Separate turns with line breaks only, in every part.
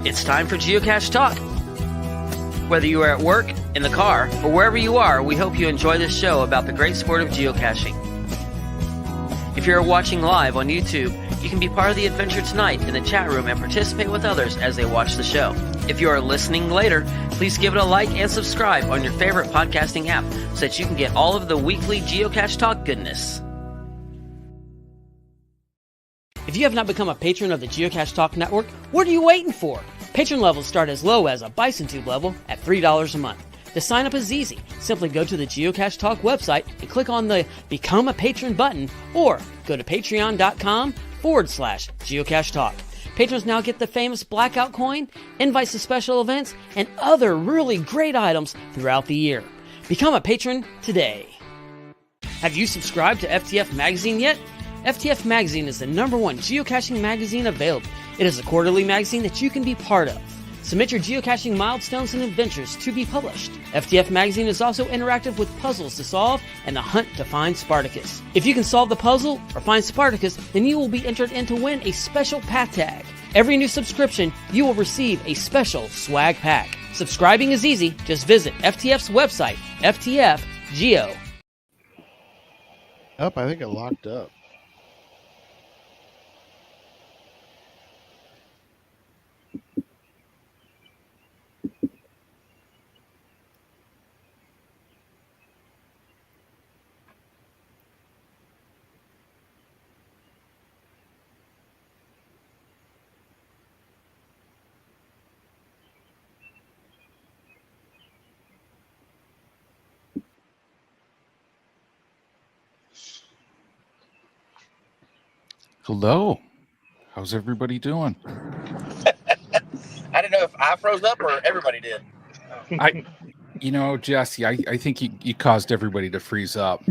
It's time for Geocache Talk. Whether you are at work, in the car, or wherever you are, we hope you enjoy this show about the great sport of geocaching. If you're watching live on YouTube, you can be part of the adventure tonight in the chat room and participate with others as they watch the show. If you are listening later, please give it a like and subscribe on your favorite podcasting app so that you can get all of the weekly Geocache Talk goodness. If you have not become a patron of the Geocache Talk Network, what are you waiting for? Patron levels start as low as a Bison Tube level at $3 a month. To sign up is easy. Simply go to the Geocache Talk website and click on the Become a Patron button, or go to patreon.com/Geocache Talk. Patrons now get the famous Blackout coin, invites to special events, and other really great items throughout the year. Become a patron today. Have you subscribed to FTF Magazine yet? FTF Magazine is the #1 geocaching magazine available. It is a quarterly magazine that you can be part of. Submit your geocaching milestones and adventures to be published. FTF Magazine is also interactive with puzzles to solve and the hunt to find Spartacus. If you can solve the puzzle or find Spartacus, then you will be entered in to win a special pack tag. Every new subscription, you will receive a special swag pack. Subscribing is easy. Just visit FTF's website, FTF Geo.
I think it locked up.
Hello. How's everybody doing?
I didn't know if I froze up or everybody did.
Jesse, I think you caused everybody to freeze up.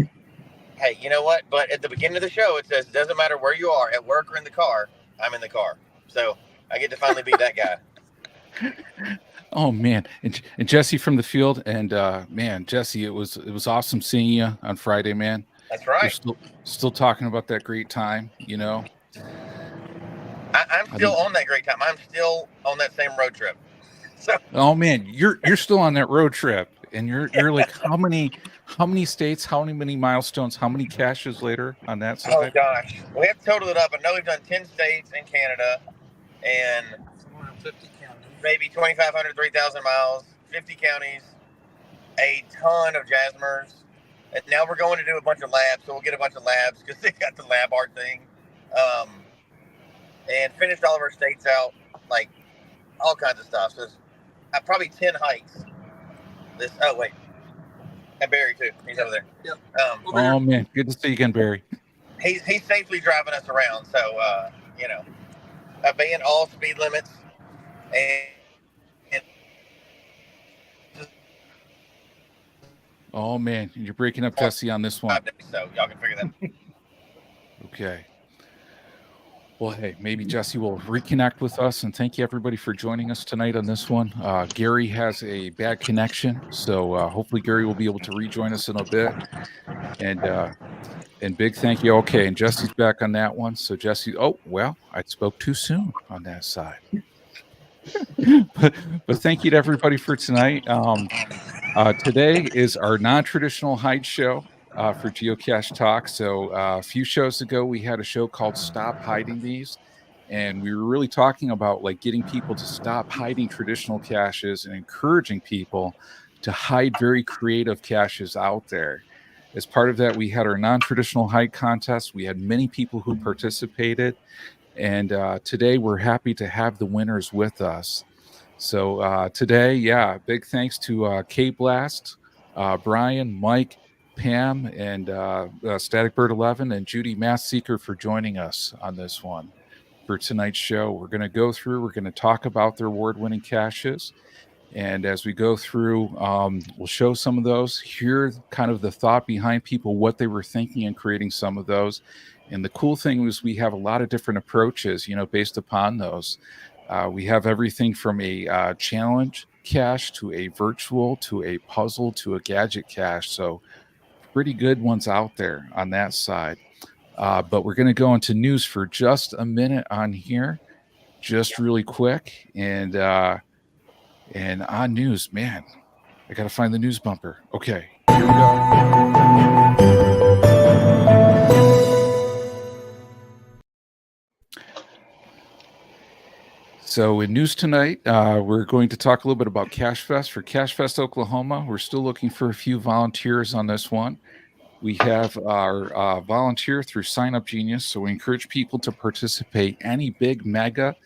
Hey, you know what? But at the beginning of the show, it says, doesn't matter where you are, at work or in the car, I'm in the car. So I get to finally be that guy.
Oh, man. And Jesse from the field. And, man, Jesse, it was awesome seeing you on Friday, man.
That's right.
We're still talking about that great time,
I'm still on that great time. I'm still on that same road trip. So.
Oh man, you're still on that road trip, and you're like how many states, how many milestones, how many caches later on that side?
Oh gosh, we have to total it up. I know we've done 10 states in Canada, and 50 counties, maybe 2,500, 3,000 miles, 50 counties, a ton of Jasmers. And now we're going to do a bunch of labs, so we'll get a bunch of labs because they got the lab art thing. And finished all of our states out, like all kinds of stuff. So it's probably 10 hikes. And Barry too. He's over there.
Yep.
Oh man, good to see you again, Barry.
He's safely driving us around. So obeying all speed limits and
oh man, you're breaking up, Jesse, on this one.
5 days, so y'all can figure that.
Okay. Well, hey, maybe Jesse will reconnect with us, and thank you everybody for joining us tonight on this one. Gary has a bad connection, so hopefully Gary will be able to rejoin us in a bit. And big thank you. Okay, and Jesse's back on that one. So Jesse, oh well, I spoke too soon on that side. but thank you to everybody for tonight. Today is our non-traditional hide show. For Geocache Talk. So a few shows ago, we had a show called Stop Hiding These. And we were really talking about like getting people to stop hiding traditional caches and encouraging people to hide very creative caches out there. As part of that, we had our non-traditional hide contest. We had many people who participated. And today we're happy to have the winners with us. So today, big thanks to KBLAST, Brian, Mike, Pam, and Static Bird 11 and Judy MathSeeker for joining us on this one. For tonight's show, we're going to talk about their award-winning caches. And as we go through, we'll show some of those, hear kind of the thought behind people, what they were thinking in creating some of those. And the cool thing is we have a lot of different approaches, based upon those. We have everything from a challenge cache to a virtual to a puzzle to a gadget cache. So pretty good ones out there on that side. But we're going to go into news for just a minute on here. just really quick. And on news, man, I got to find the news bumper. Okay, here we go. So in news tonight, we're going to talk a little bit about Cache Fest. For Cache Fest Oklahoma, we're still looking for a few volunteers on this one. We have our volunteer through Sign Up Genius, so we encourage people to participate. Any big mega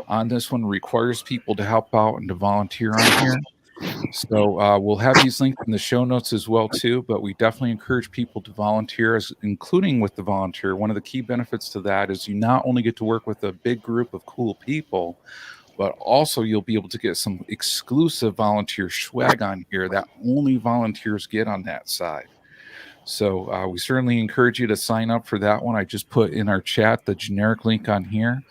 on this one requires people to help out and to volunteer on here. So we'll have these linked in the show notes as well too, but we definitely encourage people to volunteer, including with the volunteer. One of the key benefits to that is you not only get to work with a big group of cool people, but also you'll be able to get some exclusive volunteer swag on here that only volunteers get on that side. So we certainly encourage you to sign up for that one. I just put in our chat the generic link on here.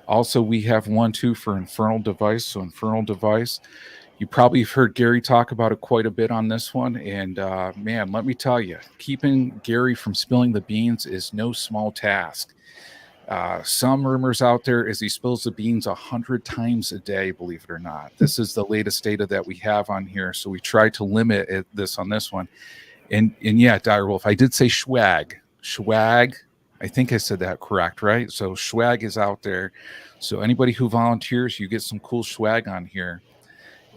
Also, we have one too for Infernal Device. So Infernal Device, you probably have heard Gary talk about it quite a bit on this one. And man, let me tell you, keeping Gary from spilling the beans is no small task. Some rumors out there is he spills the beans 100 times a day, believe it or not. This is the latest data that we have on here. So we try to limit this on this one. And yeah, Direwolf, I did say swag. Swag. I think I said that correct, right? So swag is out there. So anybody who volunteers, you get some cool swag on here.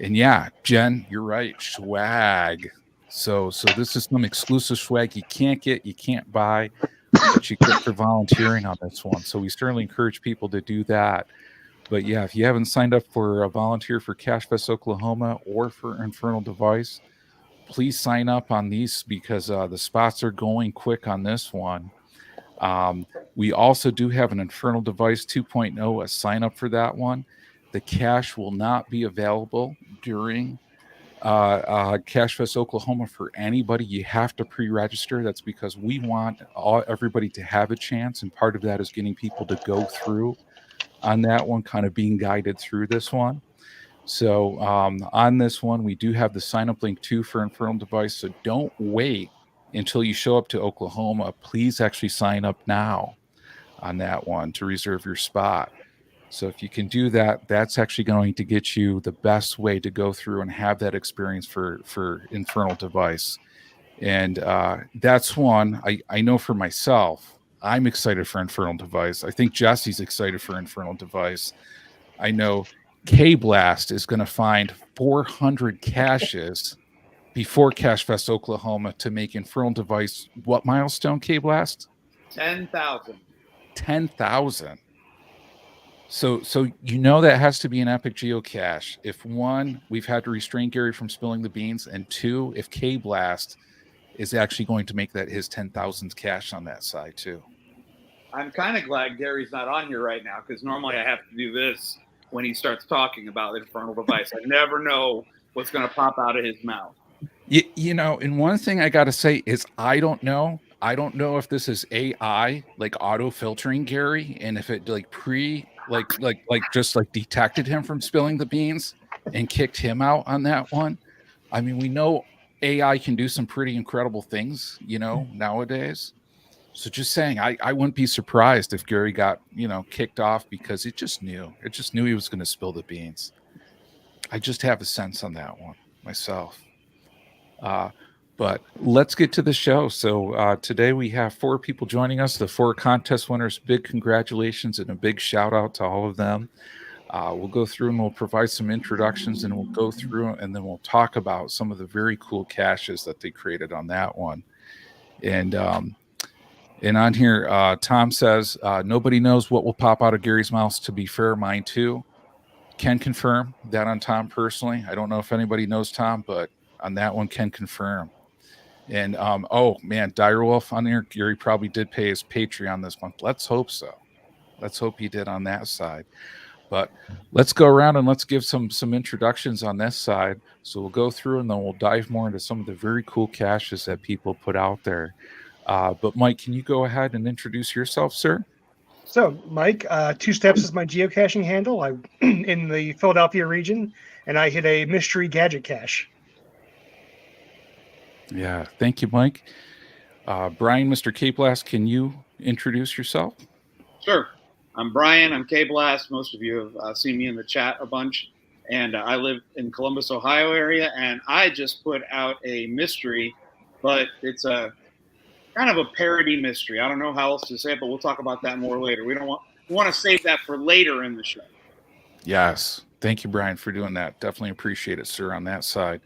And yeah, Jen, you're right. Swag. So this is some exclusive swag you can't get, you can't buy, but you get for volunteering on this one. So we certainly encourage people to do that. But yeah, if you haven't signed up for a volunteer for Cache Fest Oklahoma or for Infernal Device, please sign up on these because the spots are going quick on this one. We also do have an Infernal Device 2.0, a sign up for that one. The cache will not be available during Cache Fest Oklahoma for anybody. You have to pre-register. That's because we want everybody to have a chance, and part of that is getting people to go through on that one, kind of being guided through this one. So on this one, we do have the sign-up link too for Infernal Device. So don't wait until you show up to Oklahoma. Please actually sign up now on that one to reserve your spot. So if you can do that, that's actually going to get you the best way to go through and have that experience for Infernal Device. And that's one I know for myself. I'm excited for Infernal Device. I think Jesse's excited for Infernal Device. I know KBLAST is going to find 400 caches before Cache Fest Oklahoma to make Infernal Device what milestone, KBLAST?
10,000.
10,000. So you know that has to be an epic geocache. If one, we've had to restrain Gary from spilling the beans, and two, if KBLAST is actually going to make that his 10,000th cache on that side too.
I'm kind of glad Gary's not on here right now because normally I have to do this when he starts talking about the Infernal Device. I never know what's going to pop out of his mouth.
You know, and one thing I got to say is I don't know if this is AI like auto filtering Gary, and if it like just detected him from spilling the beans and kicked him out on that one. I mean, we know AI can do some pretty incredible things, you know, nowadays. So just saying, I wouldn't be surprised if Gary got, kicked off because it just knew he was going to spill the beans. I just have a sense on that one myself. But let's get to the show. So today we have 4 people joining us, the 4 contest winners. Big congratulations and a big shout out to all of them. We'll go through and we'll provide some introductions, and we'll go through and then we'll talk about some of the very cool caches that they created on that one. And on here, Tom says, nobody knows what will pop out of Gary's mouth. To be fair, mine too. Can confirm that on Tom personally. I don't know if anybody knows Tom, but on that one, can confirm. And oh man, Direwolf on there, Gary probably did pay his Patreon this month. Let's hope so. Let's hope he did on that side. But let's go around and let's give some introductions on this side. So we'll go through and then we'll dive more into some of the very cool caches that people put out there. But Mike, can you go ahead and introduce yourself, sir?
So, Mike, 2 Steps is my geocaching handle. I'm in the Philadelphia region, and I hit a mystery gadget cache.
Yeah, thank you, Mike. Brian, Mr. KBLAST, can you introduce yourself?
Sure. I'm Brian. I'm KBLAST. Most of you have seen me in the chat a bunch. And I live in Columbus, Ohio area. And I just put out a mystery, but it's a kind of a parody mystery. I don't know how else to say it, but we'll talk about that more later. We want to save that for later in the show.
Yes. Thank you, Brian, for doing that. Definitely appreciate it, sir, on that side.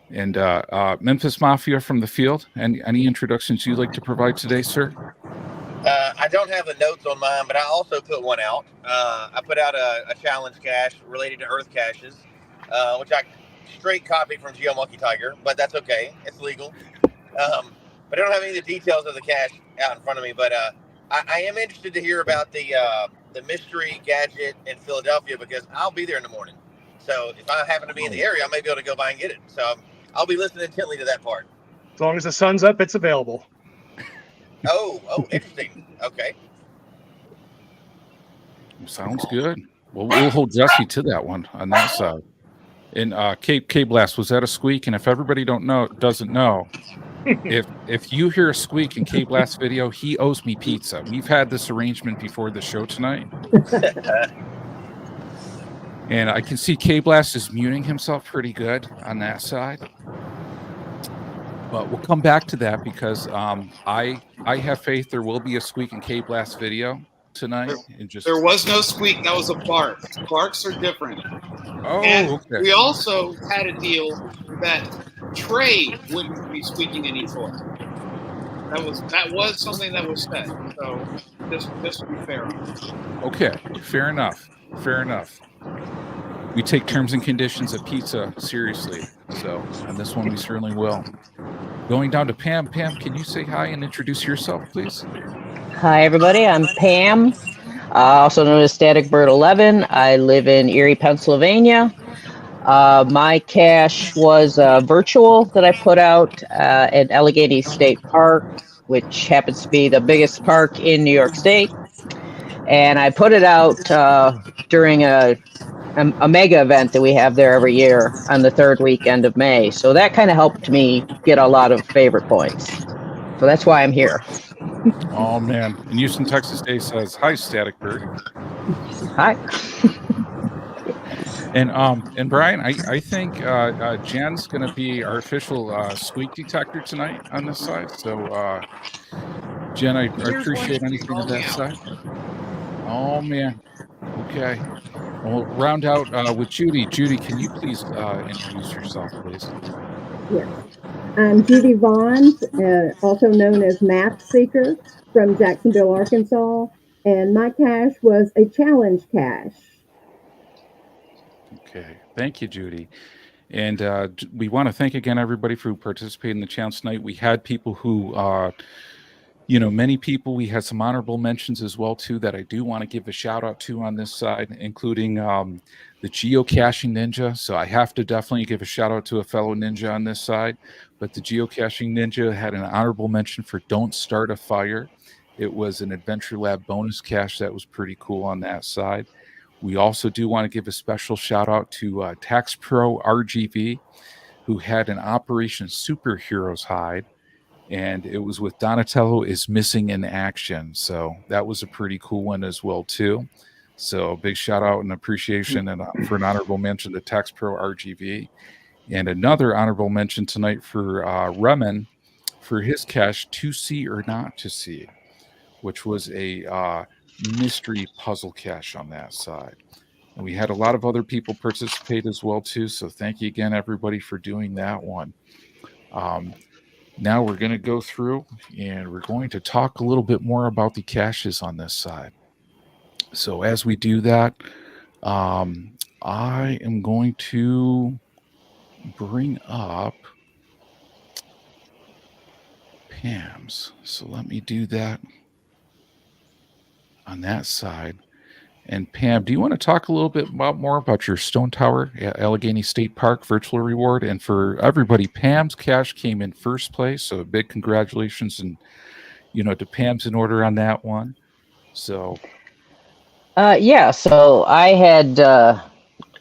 And Memphis Mafia from the field. And any introductions you'd like to provide today, sir?
I don't have the notes on mine, but I also put one out. I put out a challenge cache related to earth caches, which I straight copied from GeoMonkey Tiger, but that's okay. It's legal. But I don't have any of the details of the cache out in front of me. But I am interested to hear about the mystery gadget in Philadelphia because I'll be there in the morning. So if I happen to be in the area, I may be able to go by and get it. So I'll be listening intently to that part.
As long as the sun's up, it's available.
Oh, interesting. Okay.
Sounds good. Well, we'll hold Jesse to that one on that side. And KBLAST, was that a squeak? And if everybody doesn't know, if you hear a squeak in KBLAST video, he owes me pizza. We've had this arrangement before the show tonight. And I can see KBLAST is muting himself pretty good on that side. But we'll come back to that because I have faith there will be a squeak in KBLAST video tonight.
There was no squeak. That was a bark. Barks are different.
Oh,
and
okay.
We also had a deal that Trey wouldn't be squeaking any toy. That was something that was said. So just to be fair.
Okay, fair enough. Fair enough. We take terms and conditions of pizza seriously. So on this one, we certainly will. Going down to Pam. Pam, can you say hi and introduce yourself, please?
Hi, everybody. I'm Pam, also known as Static Bird 11. I live in Erie, Pennsylvania. My cache was virtual that I put out at Allegheny State Park, which happens to be the biggest park in New York State. And I put it out during a mega event that we have there every year on the third weekend of May. So that kind of helped me get a lot of favorite points. So that's why I'm here.
Oh, man. And Houston, Texas Day says, hi, Static Bird.
Hi.
And Brian, I think Jen's going to be our official squeak detector tonight on this side. So, Jen, I appreciate anything on that side. Oh, man. Okay. We'll round out with Judy. Judy, can you please introduce yourself, please?
Yes. I'm Judy Vaughn, also known as MathSeeker from Jacksonville, Arkansas. And my cache was a challenge cache.
Okay. Thank you, Judy. And we want to thank again everybody for participating in the challenge tonight. We had people who many people. We had some honorable mentions as well, too, that I do want to give a shout out to on this side, including the geocaching ninja. So I have to definitely give a shout out to a fellow ninja on this side. But the geocaching ninja had an honorable mention for Don't Start a Fire. It was an Adventure Lab bonus cache that was pretty cool on that side. We also do want to give a special shout out to Tax Pro RGV, who had an Operation Superheroes hide. And it was with Donatello is Missing in Action. So that was a pretty cool one as well, too. So big shout out and appreciation and for an honorable mention to Tax Pro RGV. And another honorable mention tonight for Remen for his cache, To See or Not to See, which was a mystery puzzle cache on that side. And we had a lot of other people participate as well, too. So thank you again, everybody, for doing that one. Now we're going to go through and we're going to talk a little bit more about the caches on this side. So as we do that, I am going to bring up Pam's. So let me do that on that side. And Pam, do you want to talk a little bit more about your Stone Tower at Allegheny State Park virtual reward? And for everybody, Pam's cache came in first place. So big congratulations and, to Pam's in order on that one. So.
So I had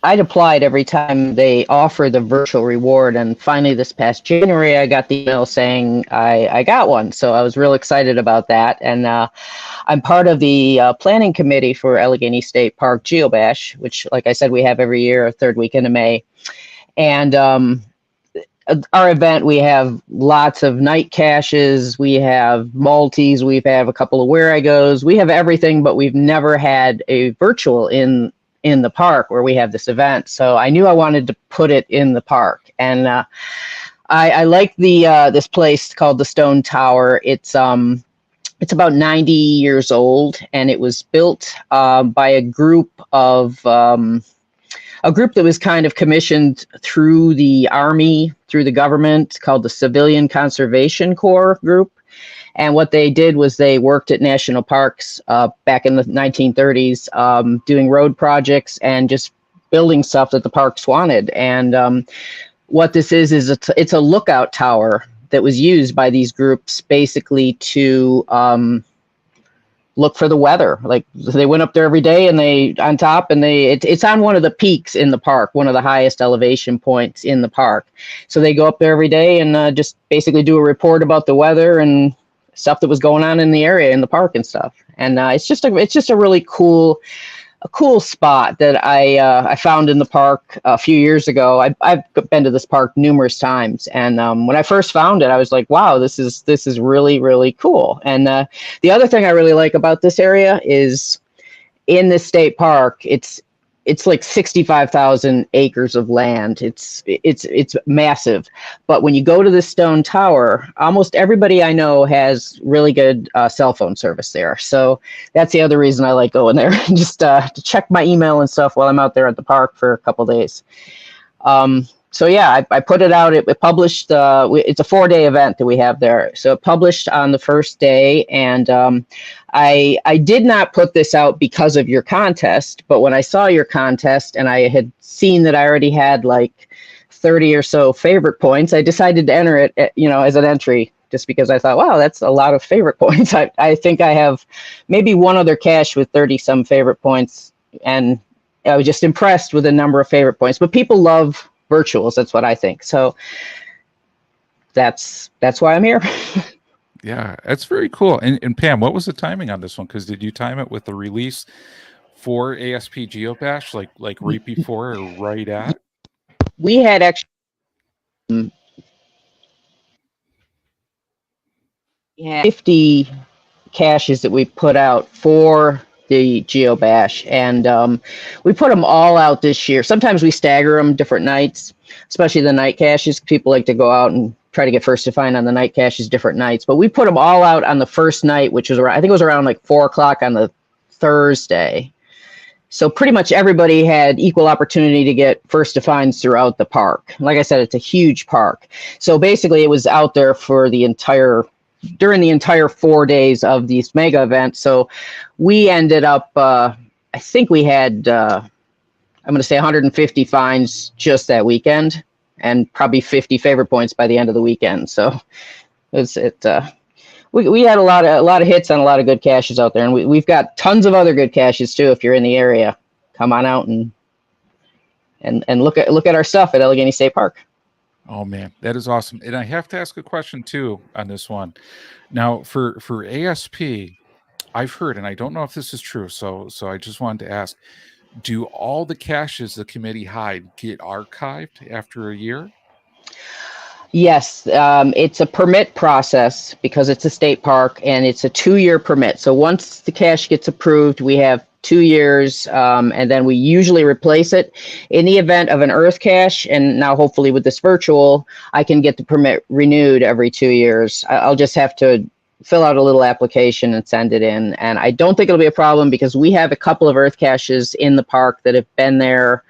I'd applied every time they offer the virtual reward, and finally this past January I got the email saying I got one. So I was real excited about that, and I'm part of the planning committee for Allegheny State Park Geobash, which, like I said, we have every year, third weekend of May. And our event, we have lots of night caches, we have multis, we have a couple of where I goes, we have everything, but we've never had a virtual in the park where we have this event. So I knew I wanted to put it in the park, and I like the this place called the Stone Tower. It's about 90 years old, and it was built by a group that was kind of commissioned through the Army, through the government, called the Civilian Conservation Corps group. And what they did was they worked at national parks back in the 1930s, doing road projects and just building stuff that the parks wanted. And what this is it's a lookout tower that was used by these groups basically to look for the weather. Like, they went up there every day, and it's on one of the peaks in the park, one of the highest elevation points in the park. So they go up there every day and just basically do a report about the weather and stuff that was going on in the area, in the park and stuff. And it's just a really cool spot that I found in the park a few years ago. I've been to this park numerous times, and when I first found it, I was like, wow, this is really, really cool. And the other thing I really like about this area is, in this state park, it's like 65,000 acres of land. It's massive. But when you go to the Stone Tower, almost everybody I know has really good cell phone service there. So that's the other reason I like going there, just to check my email and stuff while I'm out there at the park for a couple of days. So yeah, I put it out. It published. It's a 4-day event that we have there. So it published on the first day, and I did not put this out because of your contest. But when I saw your contest and I had seen that I already had like 30 or so favorite points, I decided to enter it, as an entry, just because I thought, wow, that's a lot of favorite points. I think I have maybe one other cache with 30 some favorite points, and I was just impressed with the number of favorite points. But people love virtuals. That's what I think. So that's why I'm here.
Yeah, that's very cool. And Pam, what was the timing on this one? Because did you time it with the release for ASP Geocache, like right before or right at?
We had actually 50 caches that we put out for the GeoBash, and we put them all out this year. Sometimes we stagger them different nights, especially the night caches. People like to go out and try to get first to find on the night caches different nights, but we put them all out on the first night, which was around, I think it was around like 4 o'clock on the Thursday. So pretty much everybody had equal opportunity to get first to finds throughout the park. Like I said, it's a huge park. So basically it was out there for during the entire 4 days of these mega events. So we ended up, I think we had, I'm going to say 150 finds just that weekend, and probably 50 favorite points by the end of the weekend. So we had a lot of hits on a lot of good caches out there, and we've got tons of other good caches too. If you're in the area, come on out and look at our stuff at Allegheny State Park.
Oh man, that is awesome. And I have to ask a question too on this one. Now for ASP, I've heard, and I don't know if this is true, so I just wanted to ask, do all the caches the committee hide get archived after a year?
Yes, it's a permit process because it's a state park, and it's a 2-year permit. So once the cache gets approved, we have 2 years, and then we usually replace it. In the event of an earth cache, and now hopefully with this virtual, I can get the permit renewed every 2 years. I'll just have to fill out a little application and send it in. And I don't think it'll be a problem because we have a couple of earth caches in the park that have been there,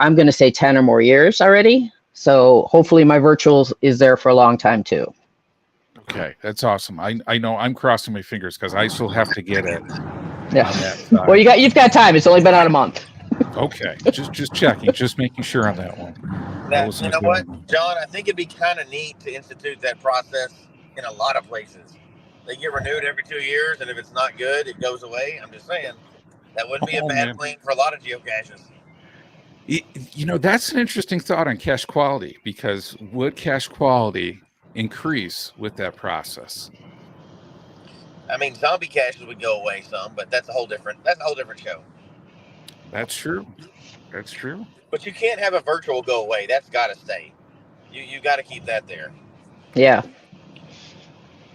I'm going to say 10 or more years already. So hopefully my virtual is there for a long time too.
Okay, that's awesome. I know I'm crossing my fingers because I still have to get it.
Yeah. Well, you've got time. It's only been out a month.
Okay, just checking, just making sure on that one.
You know what, John? I think it'd be kind of neat to institute that process in a lot of places. They get renewed every 2 years, and if it's not good, it goes away. I'm just saying that wouldn't be a bad thing for a lot of geocaches.
That's an interesting thought on cache quality, because would cache quality increase with that process?
I mean, zombie caches would go away some, but that's a whole different show.
That's true. That's true.
But you can't have a virtual go away. That's got to stay. You got to keep that there.
Yeah.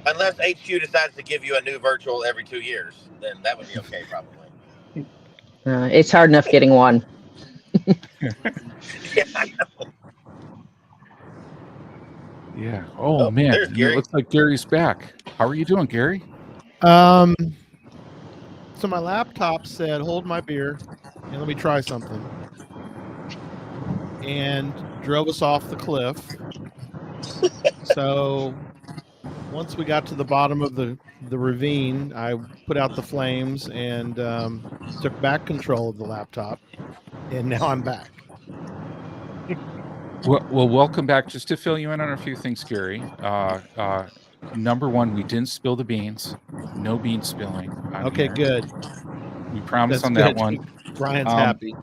Unless HQ decides to give you a new virtual every 2 years, then that would be okay, probably.
It's hard enough getting one.
Yeah, I know.
Yeah. Oh man,
there's Gary.
It looks like Gary's back. How are you doing, Gary?
So my laptop said, "Hold my beer and let me try something," and drove us off the cliff. So once we got to the bottom of the ravine, I put out the flames and took back control of the laptop, and now I'm back.
Well, welcome back. Just to fill you in on a few things, Gary. Number one, we didn't spill the beans. No bean spilling.
Okay,
here.
good.
We promise
That's
on
good.
that one.
Brian's happy.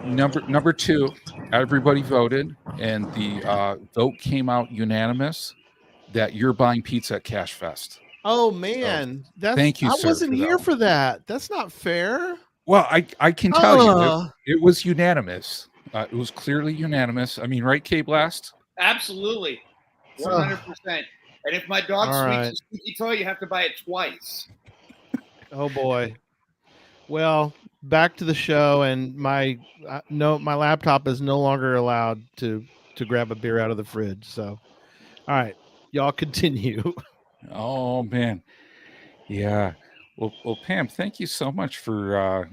Number two, everybody voted, and the vote came out unanimous that you're buying pizza at Cache Fest.
Oh man,
thank you,
I
sir,
wasn't
for
here
that.
for that. That's not fair.
Well, I can tell you it was unanimous. It was clearly unanimous. I mean, right, KBLAST?
Absolutely. 100%. And if my dog squeaks a squeaky toy, you have to buy it twice.
Oh boy. Well, back to the show, and my laptop is no longer allowed to grab a beer out of the fridge. So, all right, y'all continue.
Oh man, yeah. Well, Pam, thank you so much for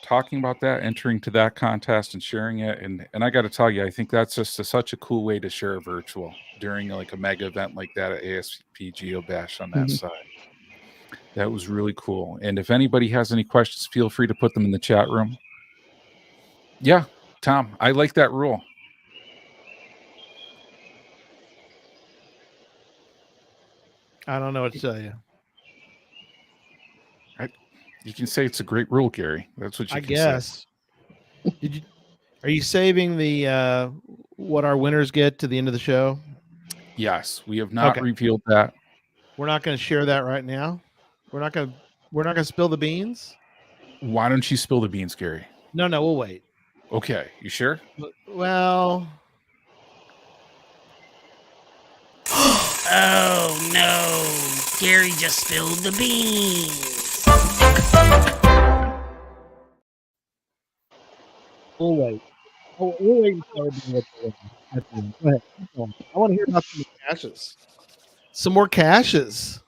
talking about that, entering to that contest, and sharing it. And I got to tell you, I think that's just such a cool way to share a virtual during like a mega event like that at ASP GeoBash on that side. That was really cool. And if anybody has any questions, feel free to put them in the chat room. Yeah, Tom, I like that rule.
I don't know what to tell you.
You can say it's a great rule, Gary. That's what you can
guess. Say. Are you saving the what our winners get to the end of the show?
Yes, we have not revealed that.
We're not going to share that right now. We're not going to spill the beans.
Why don't you spill the beans, Gary?
No, we'll wait.
Okay, you sure?
Well.
Oh no, Gary just spilled the beans.
We'll wait. We'll wait until everybody. Go ahead. I want to hear about some caches. Some more caches.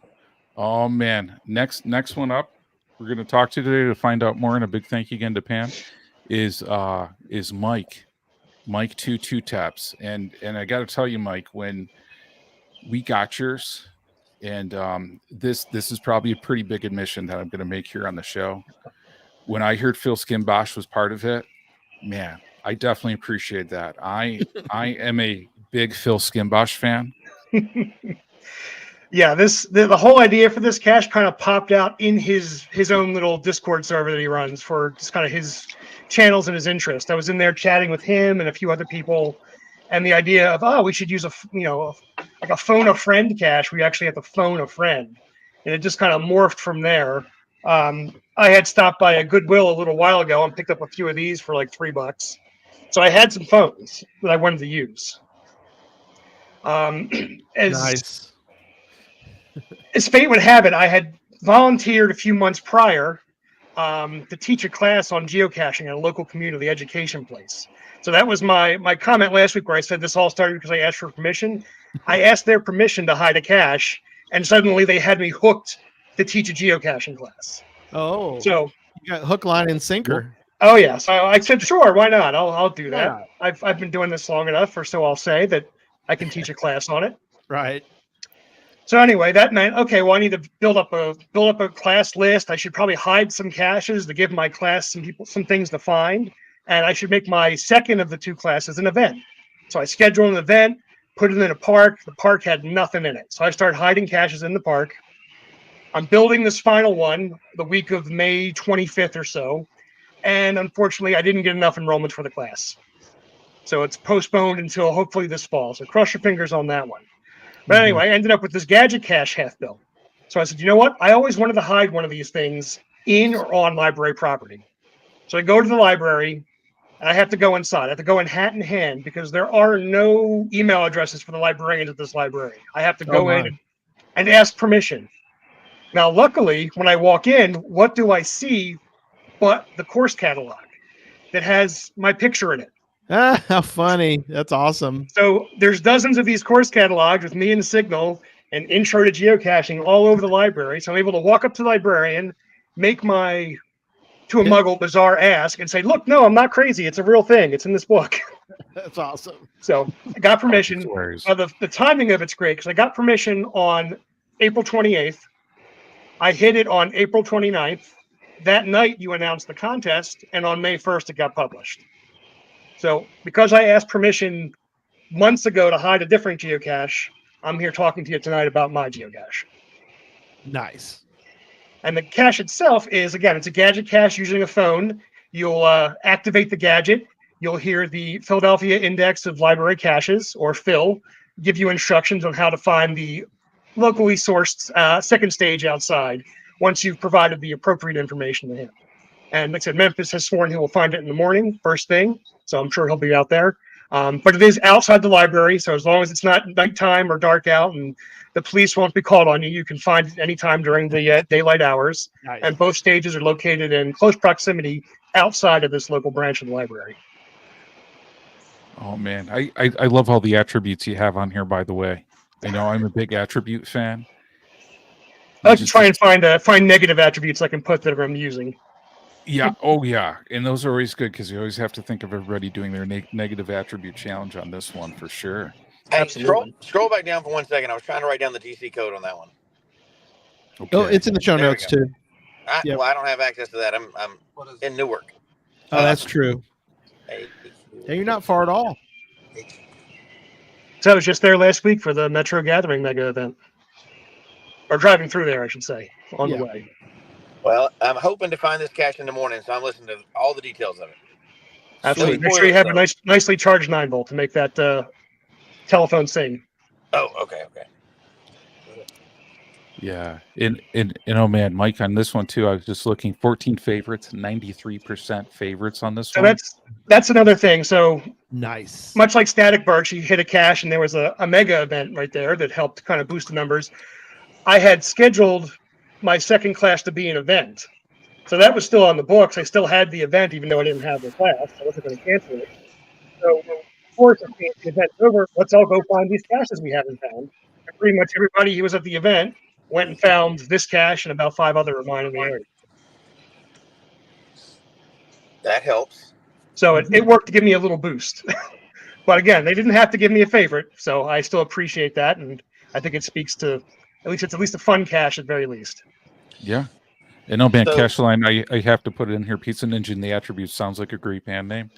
Oh
man, next one up, we're going to talk to today to find out more. And a big thank you again to Pam. Is Mike 2 taps, and I got to tell you, Mike, when we got yours, and this is probably a pretty big admission that I'm going to make here on the show. When I heard Phil Skimbosh was part of it, man, I definitely appreciate that. I am a big Phil Skimbosh fan.
Yeah, the whole idea for this cache kind of popped out in his own little Discord server that he runs for just kind of his channels and his interest. I was in there chatting with him and a few other people, and the idea of we should use like a phone a friend cache. We actually have to phone a friend, and it just kind of morphed from there. I had stopped by a Goodwill a little while ago and picked up a few of these for like $3. So I had some phones that I wanted to use.
Nice.
As fate would have it, I had volunteered a few months prior to teach a class on geocaching at a local community education place. So that was my comment last week where I said this all started because I asked for permission. I asked their permission to hide a cache, and suddenly they had me hooked to teach a geocaching class.
Oh,
so
you got hook, line, and sinker.
Oh yeah, so I said sure, why not? I'll do that. Yeah. I've been doing this long enough, or so I'll say, that I can teach a class on it.
Right.
So anyway, that night, okay, well, I need to build up a class list. I should probably hide some caches to give my class some things to find, and I should make my second of the two classes an event. So I scheduled an event, put it in a park. The park had nothing in it, so I started hiding caches in the park. I'm building this final one the week of May 25th or so. and unfortunately, I didn't get enough enrollments for the class. So it's postponed until hopefully this fall. So cross your fingers on that one. But anyway, I ended up with this gadget cache half bill. So I said, you know what? I always wanted to hide one of these things in or on library property. So I go to the library, and I have to go inside. I have to go in hat in hand because there are no email addresses for the librarians at this library. I have to go in and ask permission. Now, luckily, when I walk in, what do I see but the course catalog that has my picture in it?
Ah, how funny. That's awesome.
So there's dozens of these course catalogs with me and Signal and intro to geocaching all over the library. So I'm able to walk up to the librarian, make my, to a muggle, bizarre ask and say, look, no, I'm not crazy. It's a real thing. It's in this book.
That's awesome.
So I got permission. The timing of it's great because I got permission on April 28th. I hit it on April 29th. That night you announced the contest, and on May 1st it got published. So because I asked permission months ago to hide a different geocache, I'm here talking to you tonight about my geocache.
Nice.
And the cache itself is, again, it's a gadget cache using a phone. You'll activate the gadget. You'll hear the Philadelphia Index of Library Caches, or PHIL, give you instructions on how to find the locally sourced second stage outside once you've provided the appropriate information to him. And like I said, Memphis has sworn he will find it in the morning, first thing. So I'm sure he'll be out there. But it is outside the library. So as long as it's not nighttime or dark out and the police won't be called on you, you can find it anytime during the daylight hours. Nice. And both stages are located in close proximity outside of this local branch of the library.
Oh, man. I love all the attributes you have on here, by the way. I know I'm a big attribute fan.
I like to try and find negative attributes I can put that I'm using.
Yeah. Oh, yeah. And those are always good because you always have to think of everybody doing their negative attribute challenge on this one for sure.
Hey, scroll back down for 1 second. I was trying to write down the GC code on that one.
Okay.
Oh, it's in the show notes too.
Well, I don't have access to that. I'm in Newark.
Oh, that's true. Hey, you're not far at all.
So I was just there last week for the Metro Gathering mega event. Or driving through there, I should say, on the way.
Well, I'm hoping to find this cache in the morning, so I'm listening to all the details of it.
Absolutely. Make sure you have a nicely charged 9-volt to make that telephone sing.
Oh, okay.
Yeah. And oh, man, Mike, on this one, too, I was just looking, 14 favorites, 93% favorites on this one.
That's another thing. So
nice.
Much like Static Birch, you hit a cache, and there was a mega event right there that helped kind of boost the numbers. I had scheduled my second class to be an event. So that was still on the books. I still had the event, even though I didn't have the class. I wasn't going to cancel it. So, of course, the event's over. Let's all go find these caches we haven't found. And pretty much everybody who was at the event went and found this cache and about 5 other of mine in the area.
That helps.
So it worked to give me a little boost. But again, they didn't have to give me a favorite. So I still appreciate that. And I think it speaks to, it's at least a fun cache at very least.
Yeah. And no, man, Cache Line, I have to put it in here. Pizza Ninja and the attributes sounds like a great band name.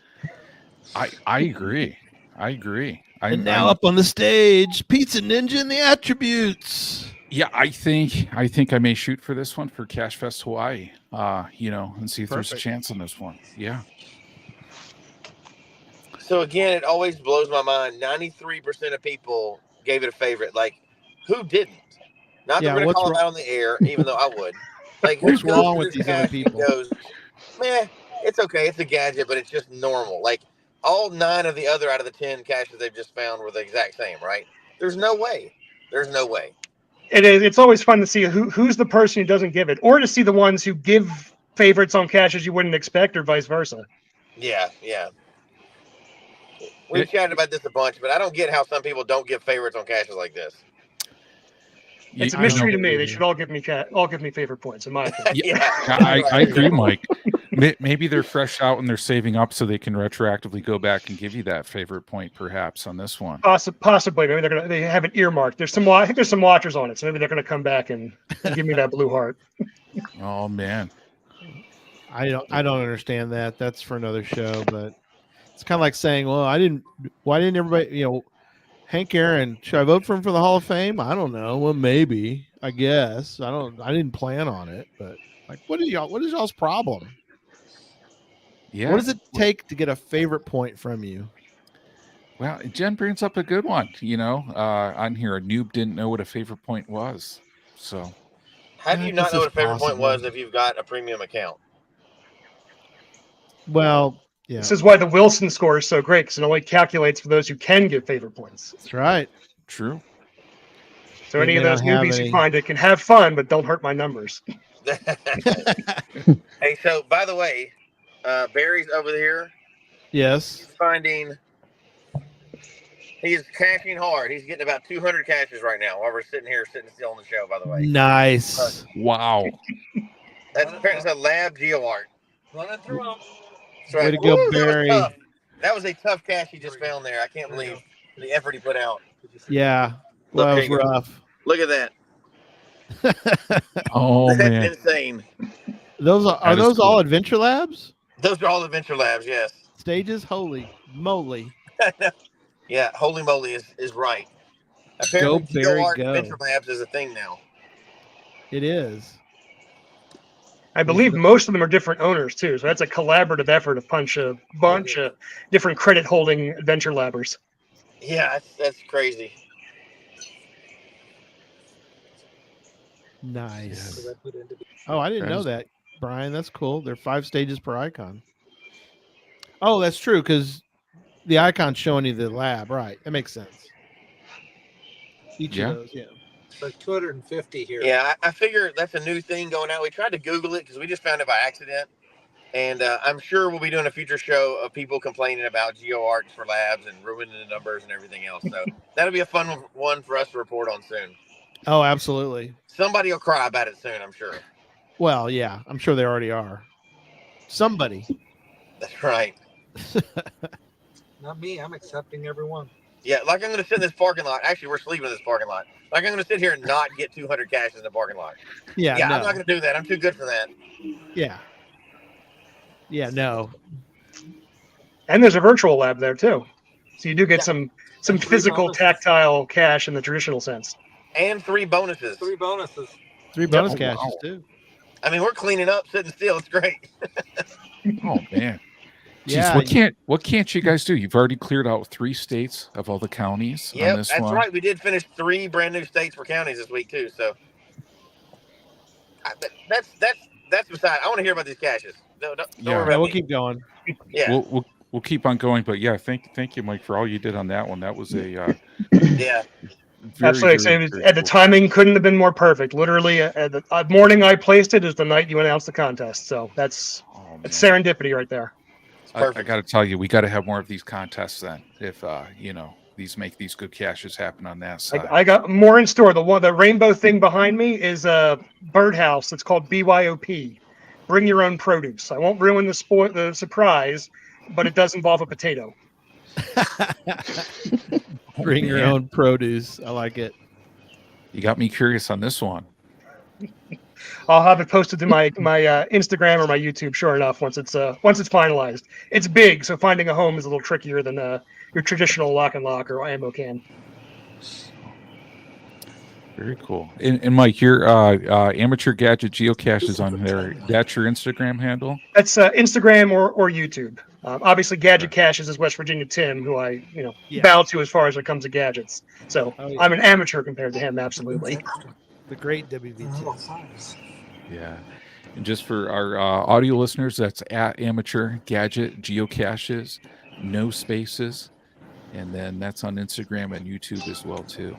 I agree.
And now up on the stage, Pizza Ninja and the attributes.
Yeah, I think I may shoot for this one for Cache Fest Hawaii. And see if there's a chance on this one. Yeah.
So again, it always blows my mind. 93% of people gave it a favorite. Like, who didn't? Not that we're gonna call them out on the air, even though I would. Like,
what's wrong with these other people?
Goes, man, it's okay. It's a gadget, but it's just normal. Like, all 9 of the other out of the 10 caches they've just found were the exact same, right? There's no way.
It is. It's always fun to see who's the person who doesn't give it, or to see the ones who give favorites on caches you wouldn't expect, or vice versa.
Yeah. We've chatted about this a bunch, but I don't get how some people don't give favorites on caches like this.
It's a mystery to me. They should all give me favorite points, in my opinion.
I agree, Mike. Maybe they're fresh out and they're saving up so they can retroactively go back and give you that favorite point, perhaps, on this one.
Possibly. Maybe they have it earmarked. I think there's some watchers on it, so maybe they're gonna come back and give me that blue heart.
Oh man,
I don't understand that. That's for another show, but it's kind of like saying, well, why didn't everybody, Hank Aaron, should I vote for him for the Hall of Fame? I don't know. Well, maybe, I guess. I didn't plan on it, but like, what is y'all's problem?
Yeah.
What does it take to get a favorite point from you?
Well, Jen brings up a good one. On here, a noob didn't know what a favorite point was. So,
How do
I
you not
guess
know what a
it's
favorite point
possible.
was if you've got a premium account?
Well, yeah,
This is why the Wilson score is so great, because it only calculates for those who can give favorite points.
that's right.
true.
So
They
any of
may
those
not have
newbies who
any.
find it can have fun, but don't hurt my numbers.
Hey, so by the way, Barry's over here.
Yes.
He's cashing hard. He's getting about 200 caches right now while we're sitting still on the show, by the way.
Nice.
Wow.
That's a lab geo art.
Running through them.
That's right.
Way to go,
Woo,
Barry.
That was a tough cache he just found there. I can't believe the effort he put out.
Yeah. Well,
Look,
it was rough.
Look at that.
Oh,
That's
man.
insane.
Are those
cool.
all Adventure Labs
Those are all Adventure Labs, yes.
stages? Holy moly!
Yeah, holy moly is right.
Go,
Apparently,
Barry,
GeoArt
go.
Adventure Labs is a thing now.
It is.
I believe most of them are different owners too, so that's a collaborative effort to punch a bunch of different credit-holding adventure labbers.
Yeah, that's crazy.
Nice.
Yes.
Oh, I didn't know that, Brian. That's cool. There are 5 stages per icon. Oh, that's true because the icon's showing you the lab. Right. That makes sense. Each of those, yeah.
Like 250 here.
Yeah, I figure that's a new thing going out. We tried to Google it because we just found it by accident. And I'm sure we'll be doing a future show of people complaining about GeoArts for labs and ruining the numbers and everything else. So that'll be a fun one for us to report on soon.
Oh, absolutely.
Somebody will cry about it soon, I'm sure.
Well, yeah, I'm sure they already are. Somebody.
That's right.
Not me. I'm accepting everyone.
Yeah, like I'm going to sit in this parking lot. Actually, we're sleeping in this parking lot. Like I'm going to sit here and not get 200 caches in the parking lot.
Yeah,
no.
no.
I'm not going to do that. I'm too good for that.
Yeah. Yeah, no.
And there's a virtual lab there too, so you do get some physical, tactile cache in the traditional sense.
And 3 bonuses.
3 bonuses.
3 bonus caches too.
I mean, we're cleaning up, sitting still. It's great.
Oh, man. Jeez,
Yeah.
what can't you guys do? You've already cleared out 3 states of all the counties on this
that's
one.
right. We did finish 3 brand new states for counties this week too. So that's beside. I want to hear about these caches. Don't worry
Yeah,
about
we'll
me.
keep going.
Yeah,
We'll keep on going, but yeah, thank you, Mike, for all you did on that one. That was a
yeah.
Absolutely. The timing couldn't have been more perfect. Literally, the morning I placed it is the night you announced the contest. So that's serendipity right there.
I got to tell you, we got to have more of these contests then. If these make these good caches happen on that side.
I got more in store. The rainbow thing behind me is a birdhouse. It's called BYOP. Bring your own produce. I won't ruin the surprise, but it does involve a potato.
Bring your own produce. I like it.
You got me curious on this one.
I'll have it posted to my Instagram or my YouTube. Sure enough, once it's finalized. It's big, so finding a home is a little trickier than your traditional lock and lock or ammo can.
Very cool. And Mike, your amateur gadget geocache is on there. That's your Instagram handle?
That's Instagram or YouTube. Obviously, Gadget Caches is West Virginia Tim, who I bow to as far as it comes to gadgets. So I'm an amateur compared to him, absolutely.
The great WVT.
Yeah. And just for our audio listeners, that's at Amateur Gadget Geocaches, no spaces. And then that's on Instagram and YouTube as well, too.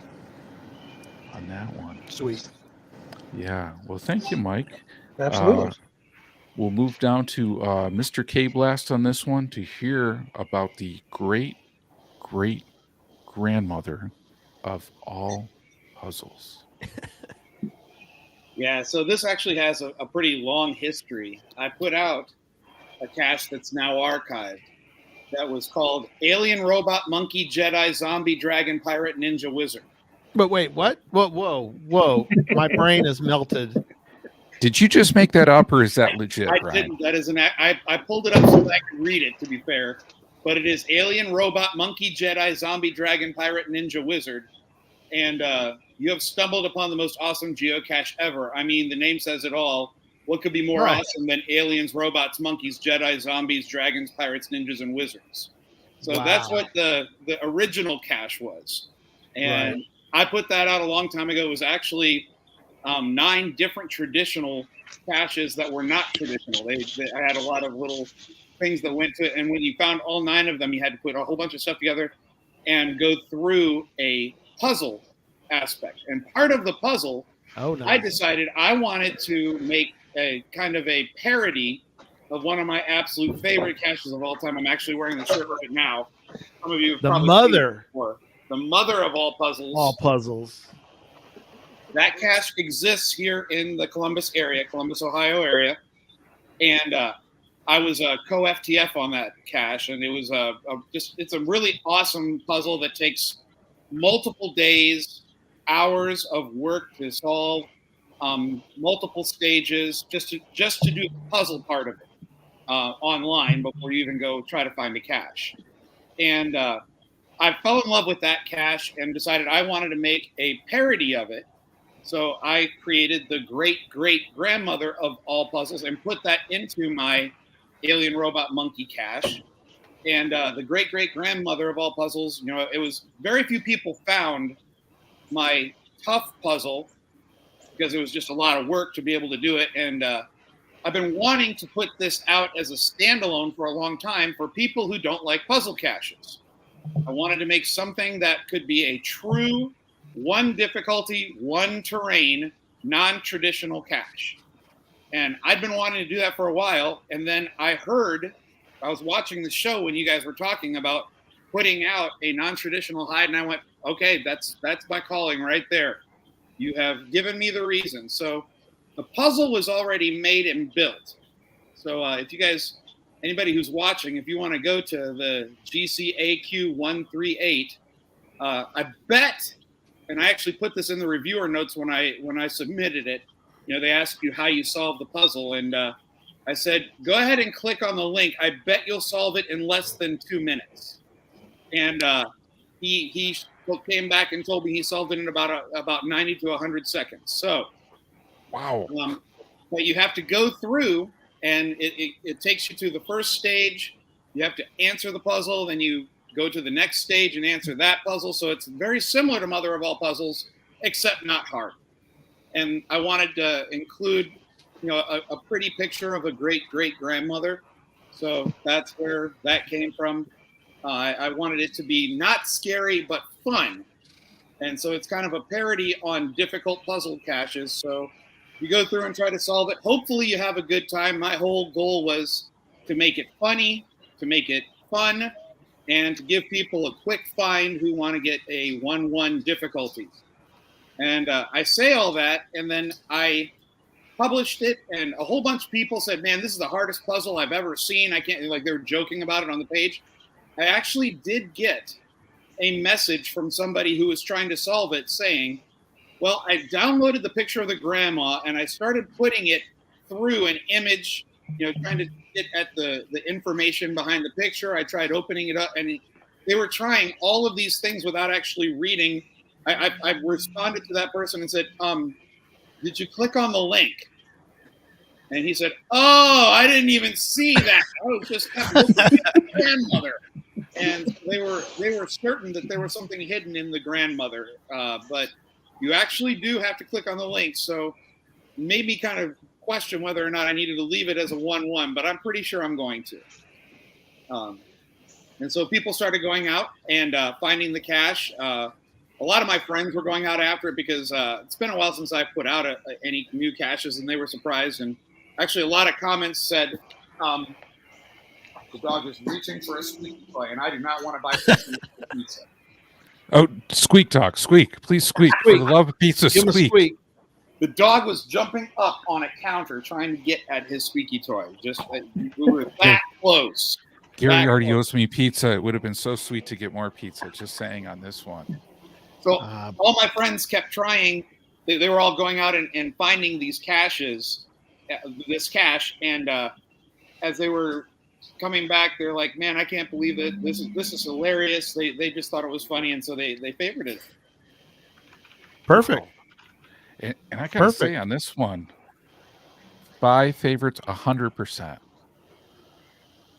On that one.
Sweet.
Yeah. Well, thank you, Mike.
Absolutely.
We'll move down to Mr. KBLAST on this one to hear about the great grandmother of all puzzles.
Yeah, so this actually has a pretty long history. I put out a cache that's now archived that was called Alien Robot Monkey Jedi Zombie Dragon Pirate Ninja Wizard.
But wait, what? Whoa. My brain is melted.
Did you just make that up, or is that legit,
I
Brian?
didn't. That is I pulled it up so that I could read it, to be fair. But it is Alien Robot Monkey Jedi Zombie Dragon Pirate Ninja Wizard. And you have stumbled upon the most awesome geocache ever. I mean, the name says it all. what could be more
Right.
awesome than aliens, robots, monkeys, Jedi, zombies, dragons, pirates, ninjas, and wizards? So that's
Wow.
what the original cache was. And
Right.
I put that out a long time ago. It was actually 9 different traditional caches that were not traditional. I had a lot of little things that went to it. And when you found all 9 of them, you had to put a whole bunch of stuff together and go through a puzzle aspect. And part of the puzzle,
Oh, nice.
I decided I wanted to make a kind of a parody of one of my absolute favorite caches of all time. I'm actually wearing the shirt right now. Some of you have
The
probably
mother.
seen it before. The mother of all puzzles.
All puzzles.
That cache exists here in the Columbus area, Columbus, Ohio area. And I was a co-FTF on that cache. And it was it's a really awesome puzzle that takes multiple days, hours of work to solve, multiple stages, just to do the puzzle part of it online before you even go try to find a cache. And I fell in love with that cache and decided I wanted to make a parody of it. So I created the great-great-grandmother of all puzzles and put that into my alien robot monkey cache. And the great-great-grandmother of all puzzles, it was very few people found my tough puzzle because it was just a lot of work to be able to do it. And I've been wanting to put this out as a standalone for a long time for people who don't like puzzle caches. I wanted to make something that could be a true 1 difficulty, 1 terrain, non-traditional cache. And I've been wanting to do that for a while. And then I was watching the show when you guys were talking about putting out a non-traditional hide. And I went, okay, that's my calling right there. You have given me the reason. So the puzzle was already made and built. So if you guys, anybody who's watching, if you want to go to the GCAQ 138, I bet, and I actually put this in the reviewer notes when I submitted it. They asked you how you solve the puzzle, and I said, go ahead and click on the link. I bet you'll solve it in less than 2 minutes. And he came back and told me he solved it in about 90 to 100 seconds. So,
wow.
But you have to go through, and it takes you to the first stage. You have to answer the puzzle, then you go to the next stage and answer that puzzle. So it's very similar to Mother of All Puzzles, except not hard. And I wanted to include, a pretty picture of a great-great-grandmother. So that's where that came from. I wanted it to be not scary, but fun. And so it's kind of a parody on difficult puzzle caches. So you go through and try to solve it. Hopefully you have a good time. My whole goal was to make it funny, to make it fun, and to give people a quick find who want to get a 1-1 difficulties. And I say all that, and then I published it, and a whole bunch of people said, man, this is the hardest puzzle I've ever seen. I can't, they were joking about it on the page. I actually did get a message from somebody who was trying to solve it saying, well, I downloaded the picture of the grandma, and I started putting it through an image, trying to get at the information behind the picture. I tried opening it up, and they were trying all of these things without actually reading. I responded to that person and said, did you click on the link? And he said, oh, I didn't even see that. I was just kept looking at the grandmother. And they were certain that there was something hidden in the grandmother. But you actually do have to click on the link. So made me kind of question whether or not I needed to leave it as a 1-1, but I'm pretty sure I'm going to. And so people started going out and finding the cache. A lot of my friends were going out after it because it's been a while since I put out any new caches, and they were surprised. And actually, a lot of comments said, the dog is reaching for a squeaky toy, and I do not want to buy pizza.
Oh, squeak talk. Squeak. Please squeak. For the love of pizza,
Give him a
squeak.
squeak.
The dog was jumping up on a counter trying to get at his squeaky toy. We were that close.
Gary already owes me pizza. It would have been so sweet to get more pizza. Just saying on this one.
So all my friends kept trying. They were all going out and finding these caches, this cache, and as they were coming back, they're like, "Man, I can't believe it! This is hilarious." They just thought it was funny, and so they favored it.
Perfect.
And I gotta say on this one, By favorites 100%.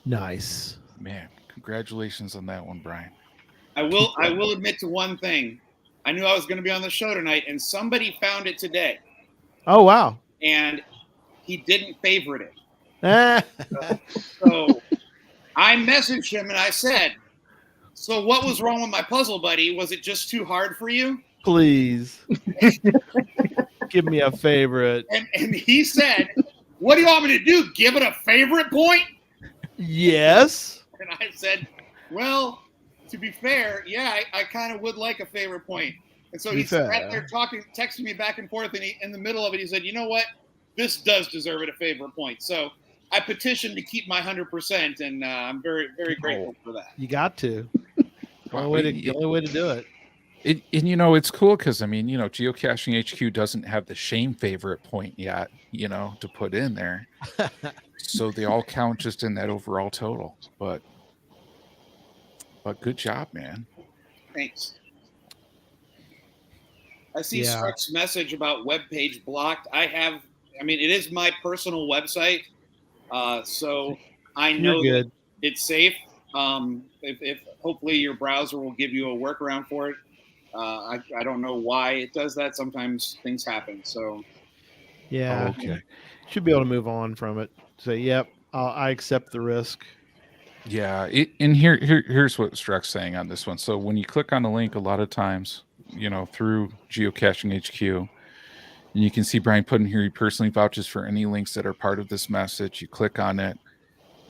Nice.
Man, congratulations on that one, Brian.
I will admit to one thing. I knew I was going to be on the show tonight, and somebody found it today,
Oh, wow.
and he didn't favorite it. So I messaged him and I said, "So what was wrong with my puzzle, buddy? Was it just too hard for you?"
Please. Give me a favorite.
And he said, "What do you want me to do? Give it a favorite point?"
Yes.
And I said, "Well, to be fair, yeah, I kind of would like a favorite point." And so he sat there texting me back and forth, and in the middle of it, he said, "You know what? This does deserve it a favorite point." So I petitioned to keep my 100%, and I'm very, very grateful for that.
You got to. The only way to do it.
And you know, it's cool because I mean, you know, Geocaching HQ doesn't have the shame favorite point yet, you know, to put in there. So they all count just in that overall total. But good job, man.
Thanks. I see Struck's message about web page blocked. I mean, it is my personal website, so I know that it's safe. If hopefully your browser will give you a workaround for it. I don't know why it does that. Sometimes things happen. So
yeah,
okay,
should be able to move on from it. Say, yep, I accept the risk.
Yeah, and here's what Struck's saying on this one. So when you click on the link, a lot of times, you know, through Geocaching HQ, and you can see Brian put in here, he personally vouches for any links that are part of this message. You click on it,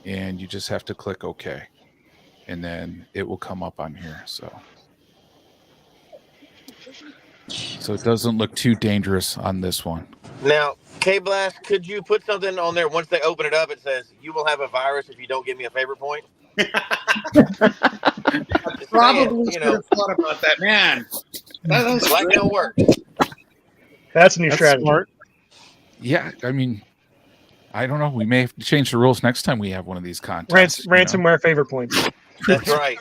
and you just have to click OK, and then it will come up on here. So it doesn't look too dangerous on this one.
Now, KBLAST, could you put something on there once they open it up? It says, "You will have a virus if you don't give me a favorite point."
Probably should have thought about that, man. That's
like it'll work.
That's a new strategy.
Smart.
Yeah, I mean, I don't know. We may have to change the rules next time we have one of these contests.
Ransomware favorite points.
That's right.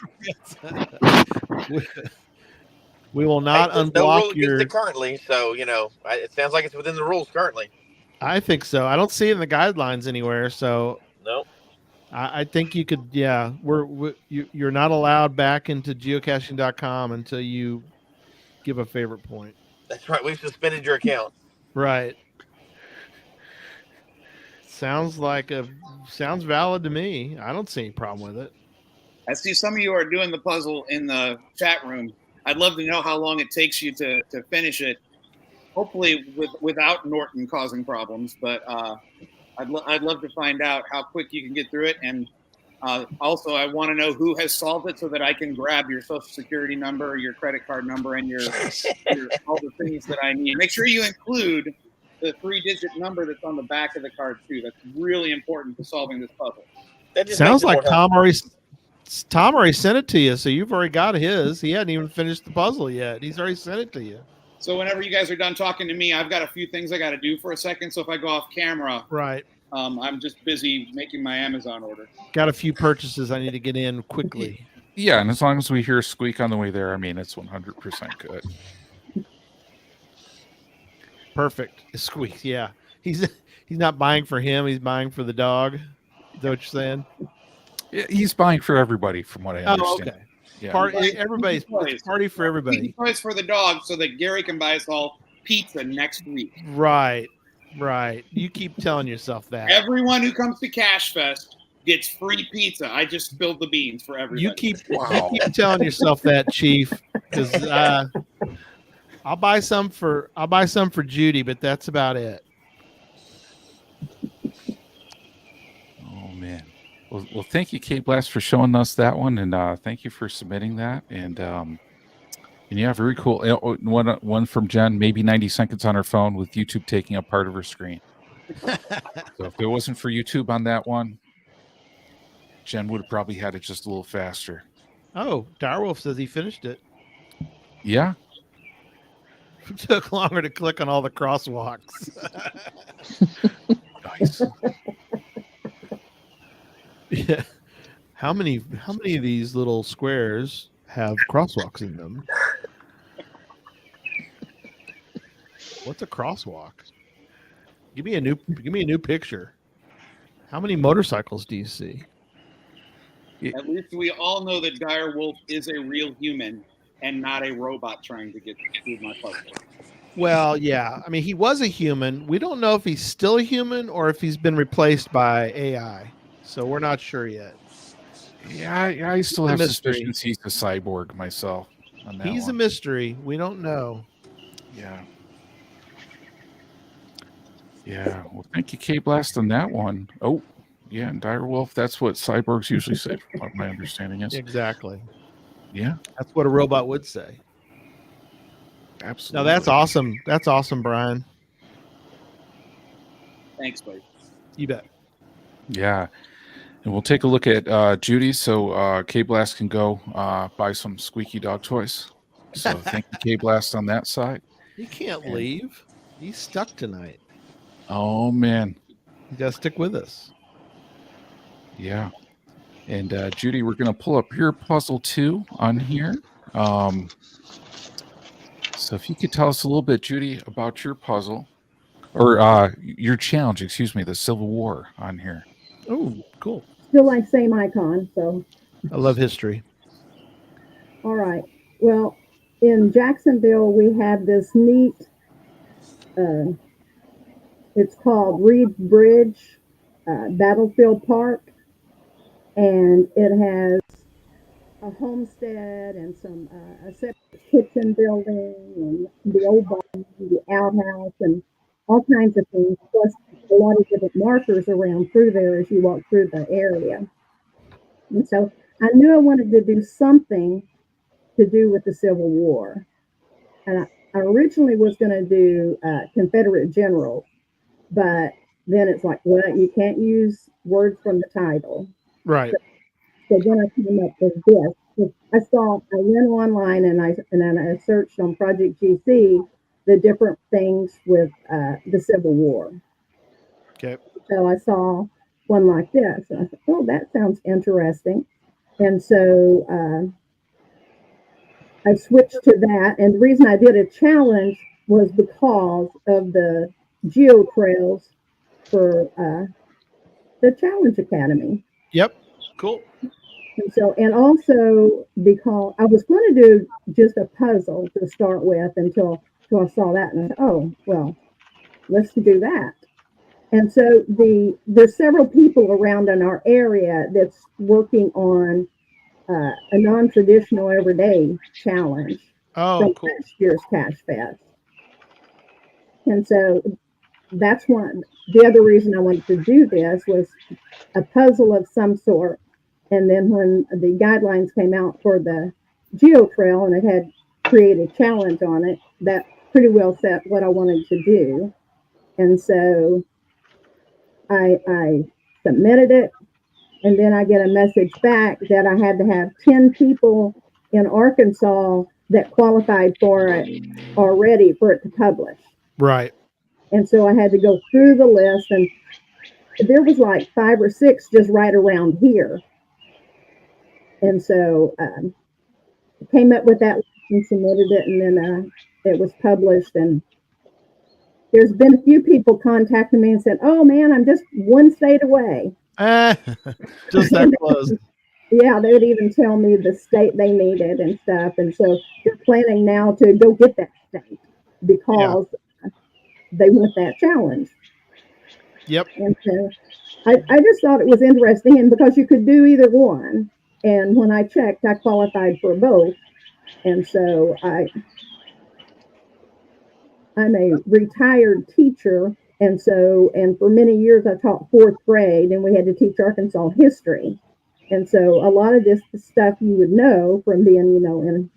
We will not unblock
no rule
your.
Against it currently, so you know, it sounds like it's within the rules currently.
I think so. I don't see it in the guidelines anywhere. So
no,
I think you could. Yeah, you're not allowed back into geocaching.com until you give a favorite point.
That's right. We've suspended your account.
Right. Sounds valid to me. I don't see any problem with it.
I see some of you are doing the puzzle in the chat room. I'd love to know how long it takes you to finish it. Hopefully without Norton causing problems, but I'd love to find out how quick you can get through it. And also, I want to know who has solved it so that I can grab your social security number, your credit card number, and your all the things that I need. Make sure you include the 3-digit number that's on the back of the card too. That's really important to solving this puzzle.
Sounds like Tom already sent it to you, so you've already got his. He hadn't even finished the puzzle yet. He's already sent it to you.
So whenever you guys are done talking to me, I've got a few things I got to do for a second. So if I go off camera,
right,
I'm just busy making my Amazon order.
Got a few purchases I need to get in quickly.
Yeah, and as long as we hear a squeak on the way there, I mean, it's 100% good.
Perfect. A squeak. Yeah, he's not buying for him. He's buying for the dog. Is that what you're saying?
Yeah, he's buying for everybody, from what I understand.
Okay.
Yeah.
Everybody's party for everybody.
Toys for the dog, so that Gary can buy us all pizza next week.
Right. You keep telling yourself that.
Everyone who comes to Cache Fest gets free pizza. I just spilled the beans for everybody.
You keep telling yourself that, Chief, because I'll buy some for Judy, but that's about it.
Oh man. Well, thank you, KBLAST, for showing us that one, and thank you for submitting that. And yeah, very cool. One from Jen, maybe 90 seconds on her phone with YouTube taking up part of her screen. So if it wasn't for YouTube on that one, Jen would have probably had it just a little faster.
Oh, Direwolf says he finished it.
Yeah.
It took longer to click on all the crosswalks.
Nice.
Yeah. How many of these little squares have crosswalks in them? What's a crosswalk? Give me a new picture. How many motorcycles do you see?
At least we all know that Dire Wolf is a real human and not a robot trying to get through my puzzle.
Well, yeah. I mean, he was a human. We don't know if he's still a human or if he's been replaced by AI. So we're not sure yet.
Yeah, I still have
mystery.
suspicions he's a cyborg myself. On that
He's a
one.
mystery. We don't know.
Yeah. Yeah. Well, thank you, KBLAST, on that one. Oh, yeah, and Direwolf, that's what cyborgs usually say, from what my understanding is.
Exactly.
Yeah.
That's what a robot would say.
Absolutely.
Now that's awesome. That's awesome, Brian.
Thanks, buddy.
You bet.
Yeah. And we'll take a look at Judy, so KBLAST can go buy some squeaky dog toys. So thank you, KBLAST, on that side.
He can't leave. He's stuck tonight.
Oh, man.
You got to stick with us.
Yeah. And Judy, we're going to pull up your puzzle too on here. So if you could tell us a little bit, Judy, about your puzzle or your challenge, excuse me, the Civil War on here.
Oh, cool.
Still like same icon, so.
I love history.
All right. Well, in Jacksonville, we have this neat, it's called Reed Bridge Battlefield Park. And it has a homestead and some a separate kitchen building and the old barn, the outhouse, and all kinds of things. Plus, a lot of different markers around through there as you walk through the area. And so, I knew I wanted to do something to do with the Civil War, and I originally was going to do Confederate generals, but then it's like, well, you can't use words from the title.
Right.
So then I came up with this. I went online and I searched on Project GC the different things with the Civil War.
Okay.
So I saw one like this, and I thought, oh, that sounds interesting. And so I switched to that. And the reason I did a challenge was because of the geo trails for the Challenge Academy.
Yep. Cool.
And so, and also because I was going to do just a puzzle to start with until I saw that, and I thought, oh, well, let's do that. And so there's several people around in our area that's working on a non-traditional everyday challenge.
Oh, cool.
Last year's Cache Fest. And so that's one. The other reason I wanted to do this was a puzzle of some sort. And then when the guidelines came out for the Geo Trail and it had created challenge on it, that pretty well set what I wanted to do. And so I submitted it, and then I get a message back that I had to have 10 people in Arkansas that qualified for it already for it to publish.
Right.
And so I had to go through the list, and there was like 5 or 6 just right around here. And so I came up with that and submitted it, and then it was published. And there's been a few people contacting me and said, oh man, I'm just one state away.
Just that close.
Yeah, they would even tell me the state they needed and stuff. And so they're planning now to go get that state because they want that challenge.
Yep.
And so I just thought it was interesting, and because you could do either one. And when I checked, I qualified for both. And so I'm a retired teacher. And for many years, I taught 4th grade, and we had to teach Arkansas history. And so a lot of this stuff you would know from being,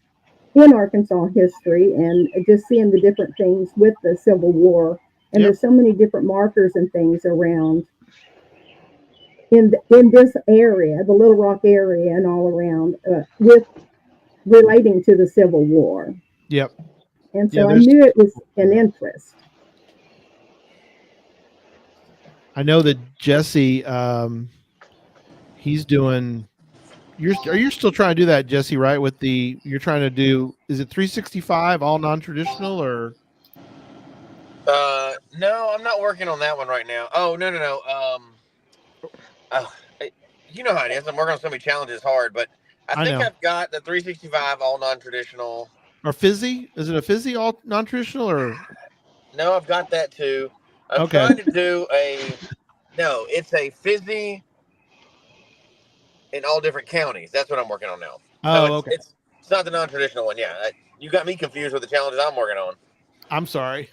in Arkansas history and just seeing the different things with the Civil War. And there's so many different markers and things around in this area, the Little Rock area and all around with relating to the Civil War.
Yep.
And so I knew it was an interest.
I know that Jesse, he's doing. Are you still trying to do that, Jesse? Right? You're trying to do. Is it 365 all non-traditional or?
No, I'm not working on that one right now. Oh, no. Oh, you know how it is. I'm working on so many challenges hard, but I think
know.
I've got the 365 all non-traditional.
Or fizzy? Is it a fizzy all non-traditional or?
No, I've got that too. I'm
Okay.
trying to do no, it's a fizzy in all different counties. That's what I'm working on now. So
Oh, okay.
it's not the non-traditional one. Yeah, you got me confused with the challenges I'm working on.
I'm sorry.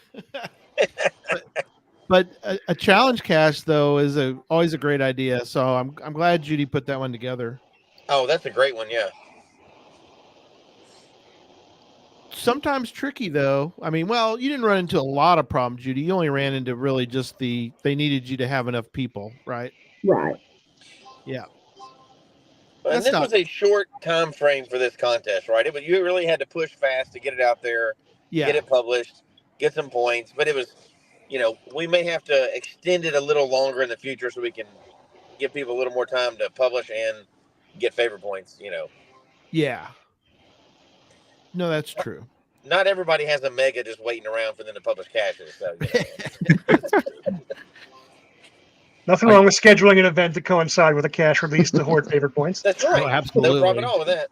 But a challenge cache though is always a great idea. So I'm glad Judy put that one together.
Oh, that's a great one. Yeah.
Sometimes tricky though. I mean, well, you didn't run into a lot of problems, Judy. You only ran into really just they needed you to have enough people, right?
Right.
Yeah.
And this was a short time frame for this contest, right? You really had to push fast to get it out there, get it published, get some points. But it was, we may have to extend it a little longer in the future so we can give people a little more time to publish and get favor points.
Yeah. No, that's true.
Not everybody has a mega just waiting around for them to publish caches. So,
Nothing wrong with scheduling an event to coincide with a cache release to hoard favorite points.
That's right.
Oh, absolutely.
No problem at all with that.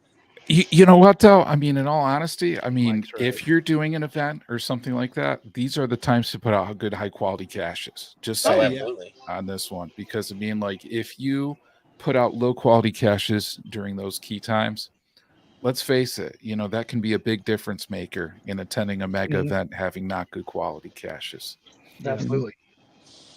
You know what, though? I mean, in all honesty, I mean, if you're doing an event or something like that, these are the times to put out good, high-quality caches. Just saying
absolutely.
On this one. Because, I mean, like, if you put out low-quality caches during those key times, let's face it, that can be a big difference maker in attending a mega event having not good quality caches.
Absolutely.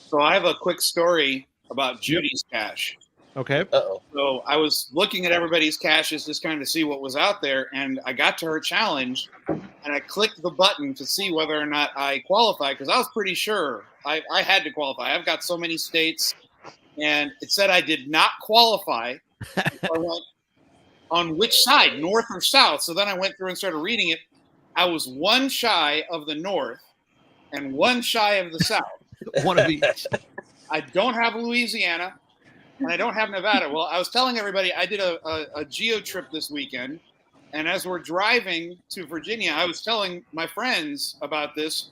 So I have a quick story about Judy's cache.
Okay.
Uh-oh.
So I was looking at everybody's caches just kind of to see what was out there, and I got to her challenge, and I clicked the button to see whether or not I qualified, because I was pretty sure I had to qualify. I've got so many states, and it said I did not qualify. I went, on which side, north or south? So then I went through and started reading it. I was one shy of the north and one shy of the south.
One of each.
I don't have Louisiana, and I don't have Nevada. Well, I was telling everybody I did a geo trip this weekend, and as we're driving to Virginia, I was telling my friends about this,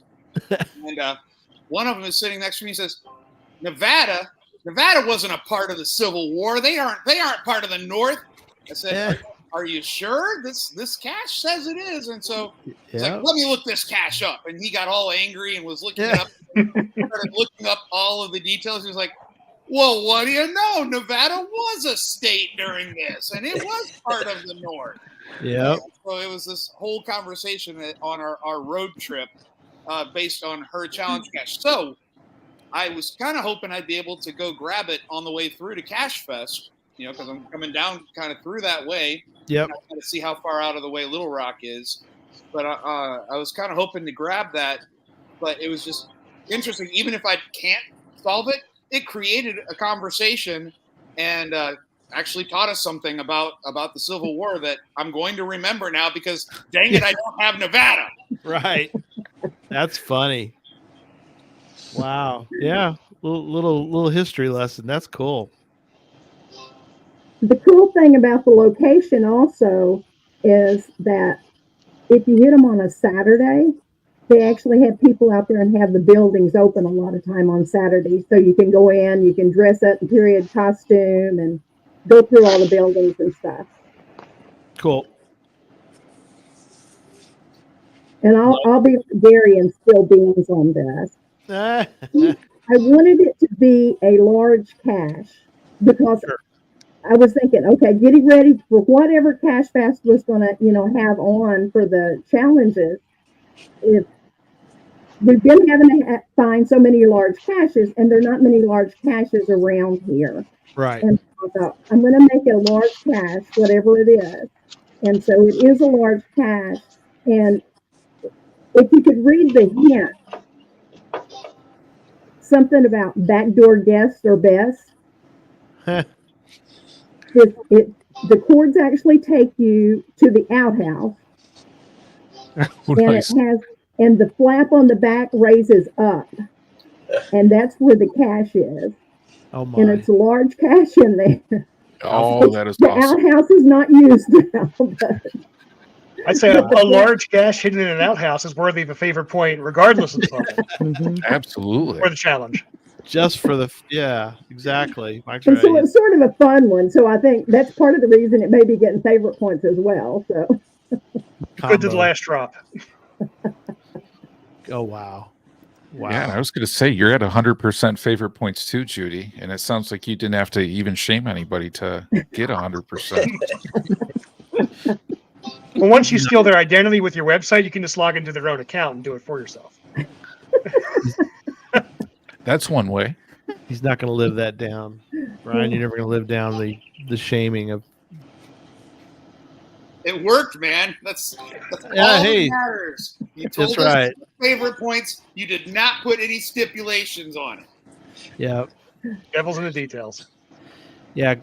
and one of them is sitting next to me and says, Nevada wasn't a part of the Civil War. They aren't part of the North. I said, are you sure? This cache says it is. And so he's like, let me look this cache up. And he got all angry and was looking it up. Started looking up all of the details. He was like, well, what do you know? Nevada was a state during this, and it was part of the North.
Yeah.
So it was this whole conversation on our road trip based on her challenge cache. So I was kind of hoping I'd be able to go grab it on the way through to Cache Fest, because I'm coming down kind of through that way.
Yep.
To see how far out of the way Little Rock is. But I was kind of hoping to grab that, but it was just interesting. Even if I can't solve it, it created a conversation and actually taught us something about the Civil War that I'm going to remember now, because dang it, I don't have Nevada.
Right. That's funny. Wow. Yeah. Little history lesson. That's cool.
The cool thing about the location also is that if you hit them on a Saturday, they actually have people out there and have the buildings open a lot of time on Saturdays. So you can go in, you can dress up in period costume and go through all the buildings and stuff.
Cool.
And I'll be Gary and spill beans on this. I wanted it to be a large cache because I was thinking, okay, getting ready for whatever Cache Fest was going to, have on for the challenges. If we've been having to find so many large caches, and there are not many large caches around here.
Right.
And I thought, I'm going to make a large cache, whatever it is. And so it is a large cache. And if you could read the hint, something about backdoor guests or best. The cords actually take you to the outhouse,
Nice.
and the flap on the back raises up, and that's where the cache is.
Oh my!
And it's a large cache in there.
Oh, that is
the
awesome.
outhouse is not used now,
I'd say a large cache hidden in an outhouse is worthy of a favorite point, regardless of the level
Absolutely.
or the challenge.
Just for the exactly. Mike's
And so
right.
it's sort of a fun one. So I think that's part of the reason it may be getting favorite points as well. So
Good to the last drop.
Oh wow. Wow.
Yeah, and I was going to say you're at 100% favorite points too, Judy, and it sounds like you didn't have to even shame anybody to get 100%.
Well, once you steal their identity with your website, you can just log into their own account and do it for yourself.
That's one way.
He's not going to live that down, Brian. You're never going to live down the shaming of.
It worked, man. That's
Yeah,
all
hey.
that matters. You told
That's
us
right.
favorite points. You did not put any stipulations on it.
Yeah.
Devil's in the details.
Yeah,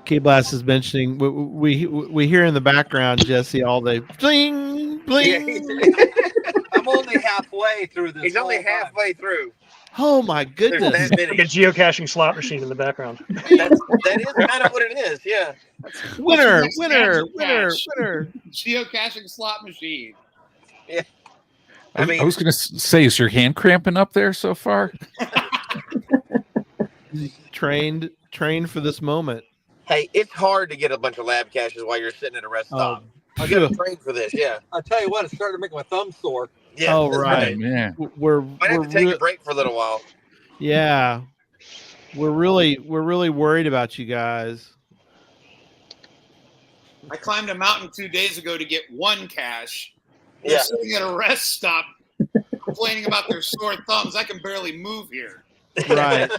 KBLAST is mentioning we hear in the background, Jesse, all the bling bling.
I'm only halfway through this.
He's only
whole time.
halfway through.
Oh my
There's
goodness!
that many.
Like a geocaching slot machine in the background.
That is kind of what it is. Yeah.
Winner,
That's
winner,
Geocache.
winner, winner.
Geocaching slot machine.
I was going to say, is your hand cramping up there so far?
Trained for this moment.
Hey, it's hard to get a bunch of lab caches while you're sitting at a rest stop. I got to train for this. Yeah.
I'll tell you what, it's starting to make my thumb sore.
Yeah.
Oh,
that's
right.
Man.
We're
Might have to take a break for a little while.
yeah. We're really worried about you guys.
I climbed a mountain 2 days ago to get one cache.
Yeah.
They're sitting at a rest stop complaining about their sore thumbs. I can barely move here.
Right.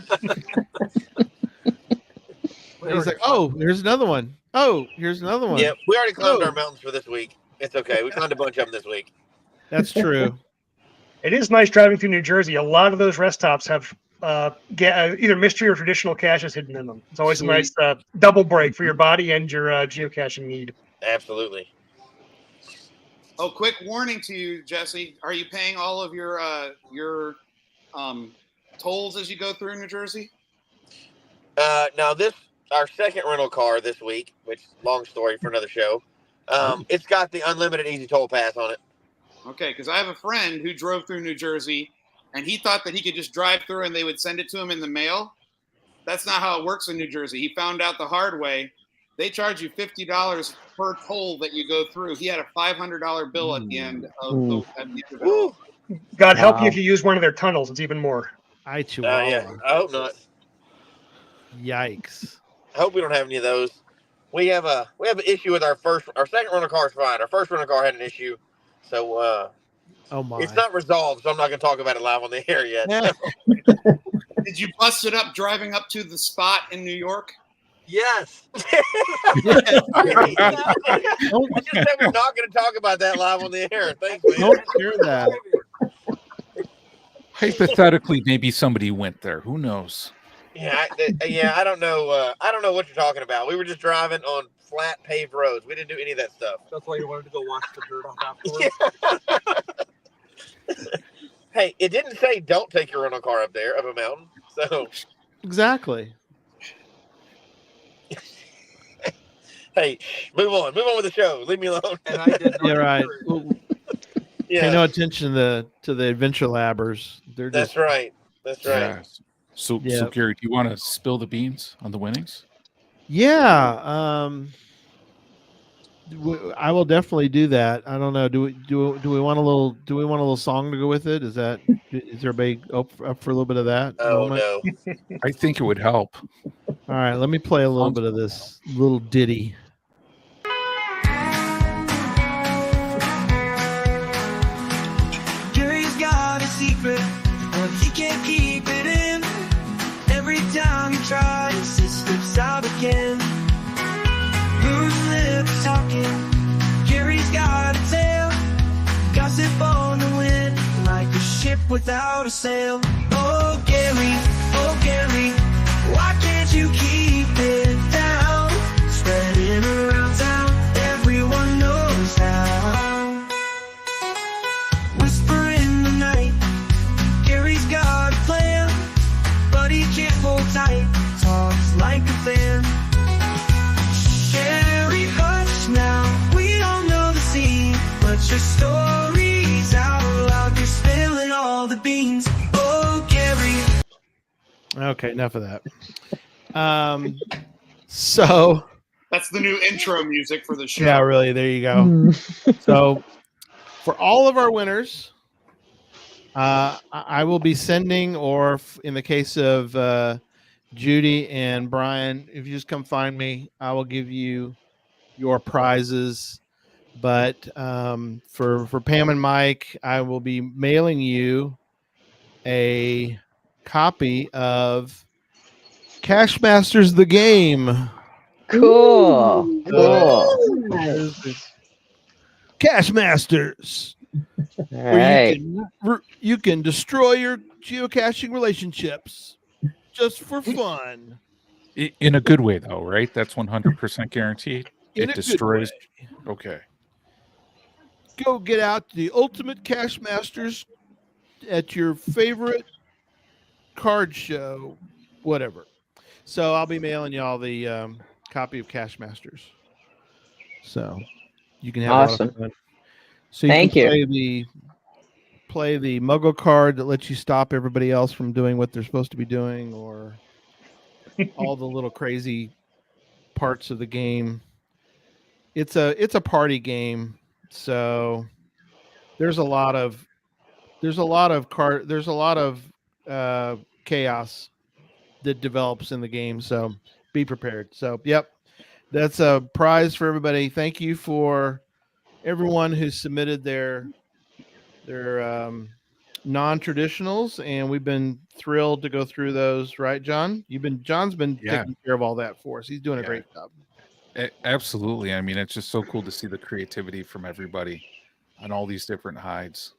He's like, oh, here's another one. Oh, here's another one.
Yeah, we already climbed our mountains for this week. It's okay. We climbed a bunch of them this week.
That's true.
It is nice driving through New Jersey. A lot of those rest stops have either mystery or traditional caches hidden in them. It's always a nice double break for your body and your geocaching need.
Absolutely.
Oh, quick warning to you, Jesse. Are you paying all of your tolls as you go through New Jersey?
Now our second rental car this week, which long story for another show. It's got the unlimited easy toll pass on it.
Okay, because I have a friend who drove through New Jersey, and he thought that he could just drive through and they would send it to him in the mail. That's not how it works in New Jersey. He found out the hard way. They charge you $50 per toll that you go through. He had a $500 bill at the end of the
Woo.
God help you if you use one of their tunnels. It's even more.
Yeah, I hope not.
Yikes.
I hope we don't have any of those. We have an issue with our second rental car is fine. Our first rental car had an issue, so
oh my,
it's not resolved. So I'm not going to talk about it live on the air yet.
Yeah.
Did you bust it up driving up to the spot in New York?
Yes.
I just said we're not going to talk about that live on the air. Thanks, man.
Don't hear that.
Hypothetically, maybe somebody went there. Who knows?
Yeah, I don't know. I don't know what you're talking about. We were just driving on flat paved roads. We didn't do any of that stuff.
That's why you wanted to go wash the dirt off afterwards.
Hey, it didn't say don't take your rental car up there up a mountain. So
Exactly.
hey, move on with the show. Leave me alone.
And I did not.
Yeah, right.
Yeah,
Pay no attention to the adventure labbers. They're just
that's right. That's right.
Yeah. So Gary, do you want to spill the beans on the winnings?
Yeah. I will definitely do that. I don't know. Do we want a little song to go with it? Is everybody up for a little bit of that?
Oh
moment?
no.
I think it would help.
All right, let me play a little bit of this little ditty.
Gary's got a secret, but he can't keep it in. Every time he tries, it slips out again. Whose lips talking? Gary's got a tale. Gossip on the wind, like a ship without a sail. Oh Gary, why can't you keep it down? Spreading around town, everyone knows how. Whisper in the night, Gary's got a plan, but he can't hold tight, talks like a fan. Gary, hush now, we all know the scene. your stories out loud. You're spilling all the beans. Oh, Gary.
Okay, enough of that. So
That's the new intro music for the show.
yeah, really, there you go. So for all of our winners, I will be sending, or in the case of Judy and Brian, if you just come find me, I will give you your prizes. But for Pam and Mike, I will be mailing you a copy of Cache Masters the game.
Cool.
Cache Masters,
All
where
right.
you can destroy your geocaching relationships just for fun.
In a good way, though, right? That's 100% guaranteed.
In
It
a good
destroys.
way.
Okay.
Go get out the ultimate Cache Masters at your favorite card show, whatever. So I'll be mailing y'all the copy of Cache Masters. So you can have a lot
Awesome.
of fun. So you
Thank
can
you.
play the Muggle card that lets you stop everybody else from doing what they're supposed to be doing, or all the little crazy parts of the game. It's a party game, so there's a lot of chaos that develops in the game. So be prepared. So yep, that's a prize for everybody. Thank you for everyone who submitted their non-traditionals, and we've been thrilled to go through those, right, John? John's been taking care of all that for us. He's doing a great job.
Absolutely. I mean, it's just so cool to see the creativity from everybody on all these different hides.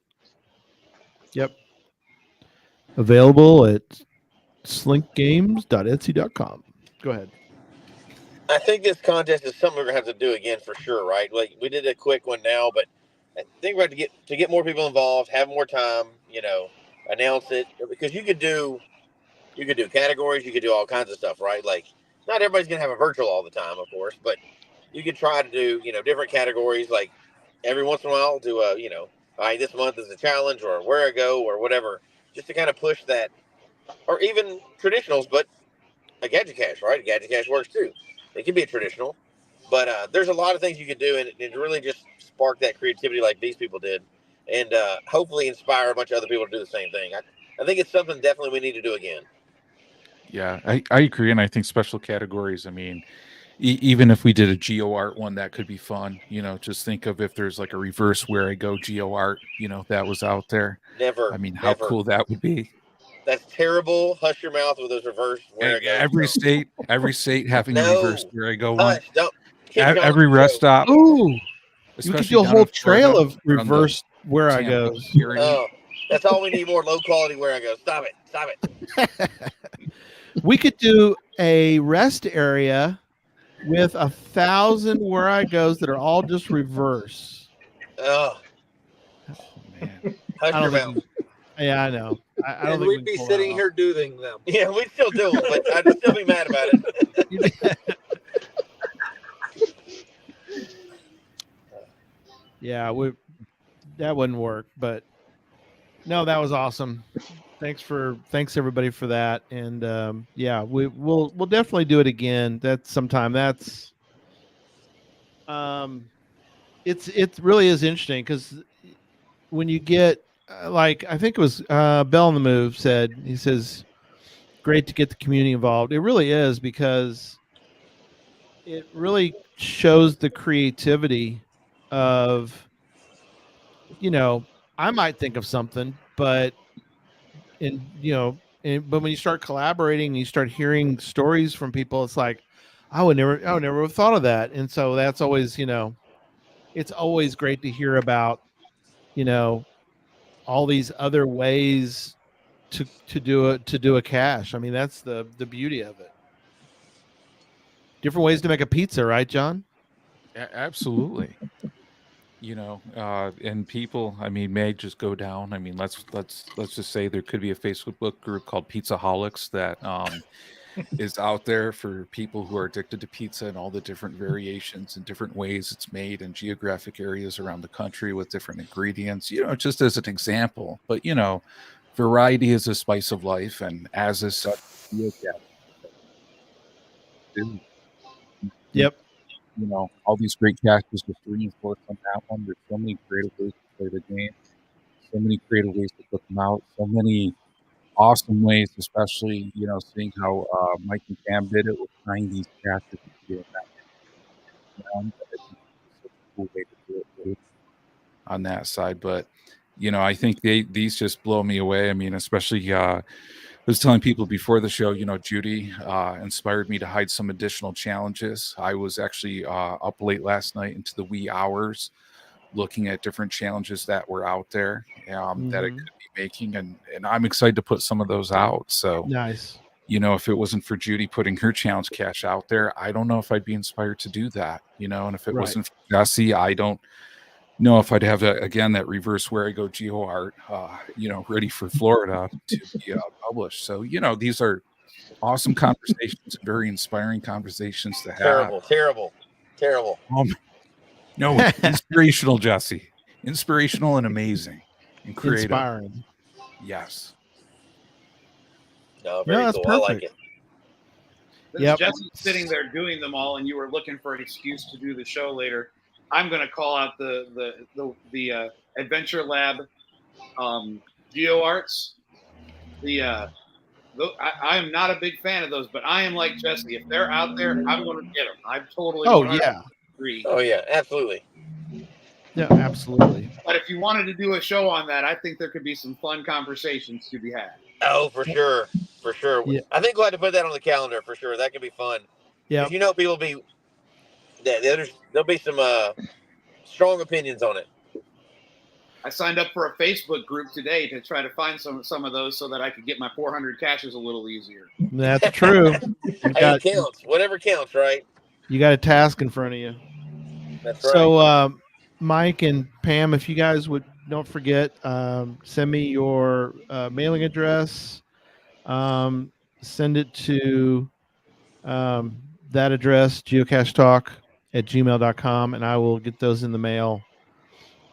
Yep. Available at slinkgames.etsy.com. Go ahead.
I think this contest is something we're gonna have to do again for sure, right? Like we did a quick one now, but I think we have to get more people involved, have more time, announce it, because you could do categories, you could do all kinds of stuff, right? Like not everybody's gonna have a virtual all the time, of course, but you could try to do different categories. Like every once in a while, do a all right, this month is a challenge or where I go or whatever, just to kind of push that, or even traditionals, but a gadget cache, right? A gadget cache works too. It can be a traditional, but there's a lot of things you could do, and it really just spark that creativity like these people did, and hopefully inspire a bunch of other people to do the same thing. I think it's something definitely we need to do again.
Yeah, I agree. And I think special categories, I mean, even if we did a geo art one, that could be fun. Just think of if there's like a reverse where I go geo art, that was out there.
Never.
I mean, how cool that would be.
That's terrible. Hush your mouth with those reverse where I go.
Every state having a reverse where I go
Hush,
one.
don't.
Every rest stop.
Ooh, you could do a whole trail of reverse where I go.
Oh, that's all we need, more low quality where I go. Stop it.
We could do a rest area with 1,000 where I goes that are all just reverse.
Oh
man.
Hush your mouth.
Yeah, I know. I don't
and
think
we'd be sitting here doing them.
Yeah, we'd still do them, but I'd still be mad about it.
Yeah, that wouldn't work, but no, that was awesome. Thanks everybody for that, and yeah, we'll definitely do it again. That's sometime. That's it really is interesting because when you get like I think it was Bell on the Move he says great to get the community involved. It really is because it really shows the creativity of I might think of something, but but when you start collaborating and you start hearing stories from people, it's like I would never have thought of that. And so that's always it's always great to hear about all these other ways to do a cache. I mean, that's the beauty of it. Different ways to make a pizza, right, John?
Absolutely. And people, I mean, may just go down. I mean, let's just say there could be a Facebook group called Pizzaholics that is out there for people who are addicted to pizza and all the different variations and different ways it's made in geographic areas around the country with different ingredients, just as an example. But, variety is a spice of life, and as is such, Geocache.
Yep.
All these great caches just reinforce on that one. There's so many creative ways to play the game, so many creative ways to put them out, so many awesome ways, especially, seeing how Mike and Cam did it with tying these caches together. Such a cool way to do it on that side. But, I think these just blow me away. I mean, especially I was telling people before the show, Judy inspired me to hide some additional challenges. I was actually up late last night into the wee hours looking at different challenges that were out there that I could be making. And I'm excited to put some of those out. So
nice.
If it wasn't for Judy putting her challenge cache out there, I don't know if I'd be inspired to do that, and if it wasn't for Jesse, I don't know if I'd have that reverse where I go geo art, ready for Florida to be published. So, these are awesome conversations, very inspiring conversations to have.
Terrible.
No, inspirational, Jesse. Inspirational and amazing and creative.
Inspiring.
Yes.
No, very
that's
cool.
perfect.
I like it.
Since Jesse's sitting there doing them all, and you were looking for an excuse to do the show later, I'm going to call out the Adventure Lab Geo Arts. I am not a big fan of those, but I am like Jesse. If they're out there, I'm going to get them. I'm totally. Agree.
Oh yeah, absolutely.
Yeah, absolutely.
But if you wanted to do a show on that, I think there could be some fun conversations to be had.
Oh, for sure.
Yeah.
I think we'll have to put that on the calendar for sure. That could be fun.
Yeah.
People there'll be some strong opinions on it.
I signed up for a Facebook group today to try to find some of those so that I could get my 400 caches a little easier.
That's true.
It counts. Whatever counts, right?
You got a task in front of you.
That's right.
So, Mike and Pam, if you guys don't forget, send me your mailing address. Send it to that address, geocachetalk@gmail.com, and I will get those in the mail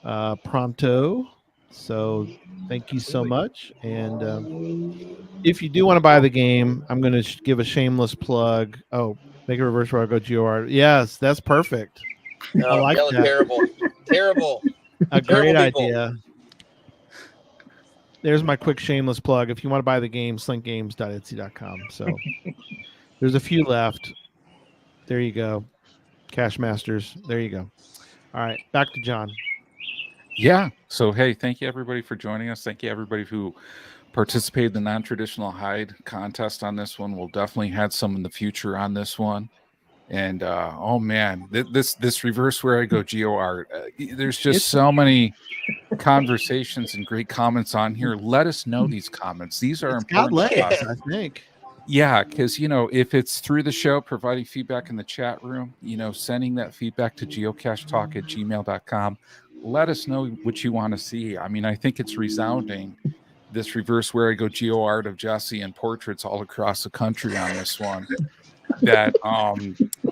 pronto. So thank you so much. And if you do want to buy the game, I'm going to give a shameless plug. Oh, make a reverse where I go geo art. Yes, that's perfect. I like that.
Terrible.
A great
people.
idea. There's my quick shameless plug. If you want to buy the game, slinkgames.etsy.com. So there's a few left. There you go. Cache Masters. There you go. All right. Back to John.
Yeah. So, hey, thank you everybody for joining us. Thank you everybody who participated in the non-traditional hide contest on this one. We'll definitely have some in the future on this one. And oh man, this reverse where I go geo art. There's just so many conversations and great comments on here. Let us know these comments. These are important to us,
I think.
Yeah, because if it's through the show, providing feedback in the chat room, sending that feedback to geocachetalk@gmail.com. Let us know what you want to see. I mean, I think it's resounding. This reverse where I go geo art of Jesse and portraits all across the country on this one. That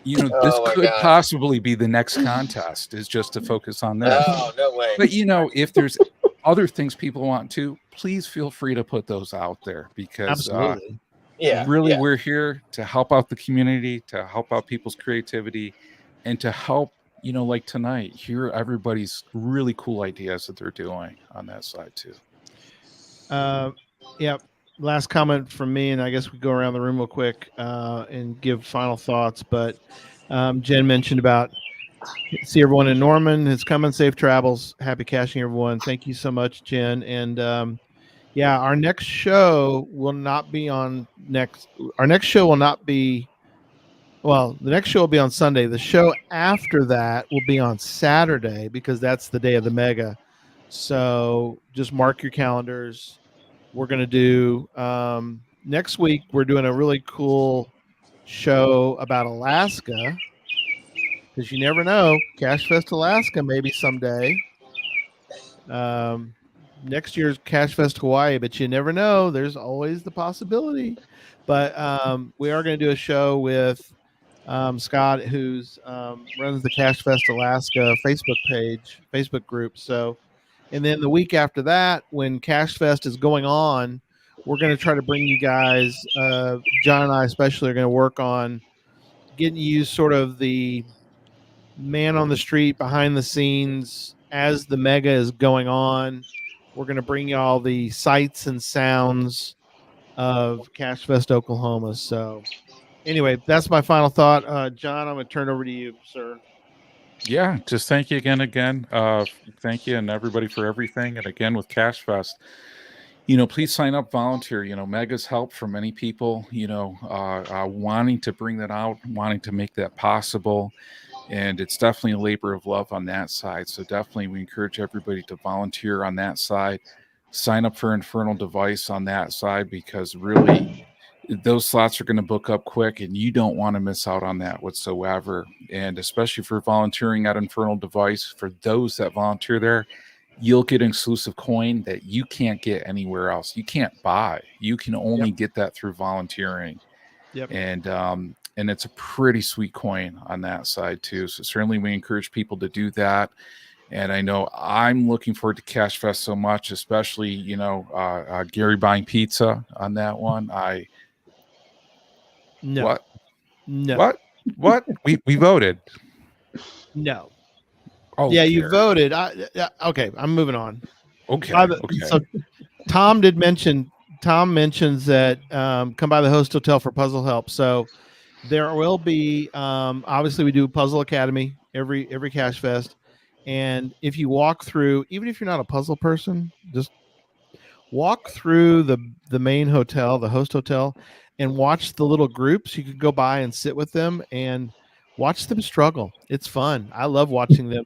this could possibly be the next contest, is just to focus on this.
Oh, no way.
But if there's other things people want to, please feel free to put those out there, because we're here to help out the community, to help out people's creativity, and to help like tonight, hear everybody's really cool ideas that they're doing on that side too.
Last comment from me, and I guess we go around the room real quick and give final thoughts. But Jen mentioned about see everyone in Norman. It's coming. Safe travels. Happy caching, everyone. Thank you so much, Jen. And our next show will not be on next. Our next show will not be. Well, the next show will be on Sunday. The show after that will be on Saturday, because that's the day of the mega. So just mark your calendars. We're going to do next week. We're doing a really cool show about Alaska, because you never know. Cache Fest Alaska, maybe someday. Next year's Cache Fest Hawaii, but you never know. There's always the possibility. But we are going to do a show with Scott, who's runs the Cache Fest Alaska Facebook group. So, and then the week after that, when Cache Fest is going on, we're going to try to bring you guys. John and I especially are going to work on getting you sort of the man on the street, behind the scenes as the mega is going on. We're going to bring you all the sights and sounds of Cache Fest Oklahoma. So anyway, that's my final thought. John, I'm going to turn it over to you, sir.
Yeah, just thank you again. Thank you and everybody for everything. And again, with Cache Fest, please sign up, volunteer. Mega's help for many people, wanting to bring that out, wanting to make that possible. And it's definitely a labor of love on that side. So definitely we encourage everybody to volunteer on that side, sign up for Infernal Device on that side, because really those slots are going to book up quick and you don't want to miss out on that whatsoever. And especially for volunteering at Infernal Device, for those that volunteer there, you'll get an exclusive coin that you can't get anywhere else. You can't buy. You can only get that through volunteering.
Yep.
And it's a pretty sweet coin on that side too. So certainly we encourage people to do that. And I know I'm looking forward to Cache Fest so much, especially, Gary buying pizza on that one.
No.
What? We voted.
No.
Oh,
yeah, you voted. Okay, I'm moving on.
Okay.
So Tom mentions that come by the host hotel for puzzle help. So there will be obviously we do Puzzle Academy every Cache Fest, and if you walk through, even if you're not a puzzle person, just walk through the main hotel, the host hotel, and watch the little groups. You could go by and sit with them and watch them struggle. It's fun. I love watching them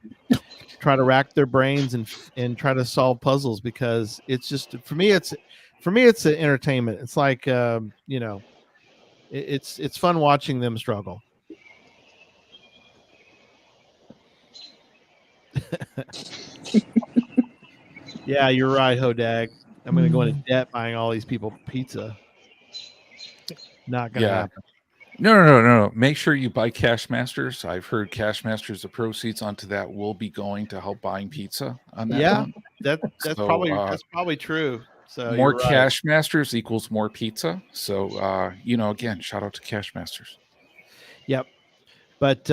try to rack their brains and try to solve puzzles, because it's just for me it's an entertainment. It's like it's fun watching them struggle. Yeah, you're right, Hodag. I'm going to go into debt buying all these people pizza. Not going to happen.
No. Make sure you buy Cache Masters. I've heard Cache Masters, the proceeds onto that will be going to help buying pizza on that one.
That's probably true. So
more Cache Masters equals more pizza. So again, shout out to Cache Masters.
Yep. But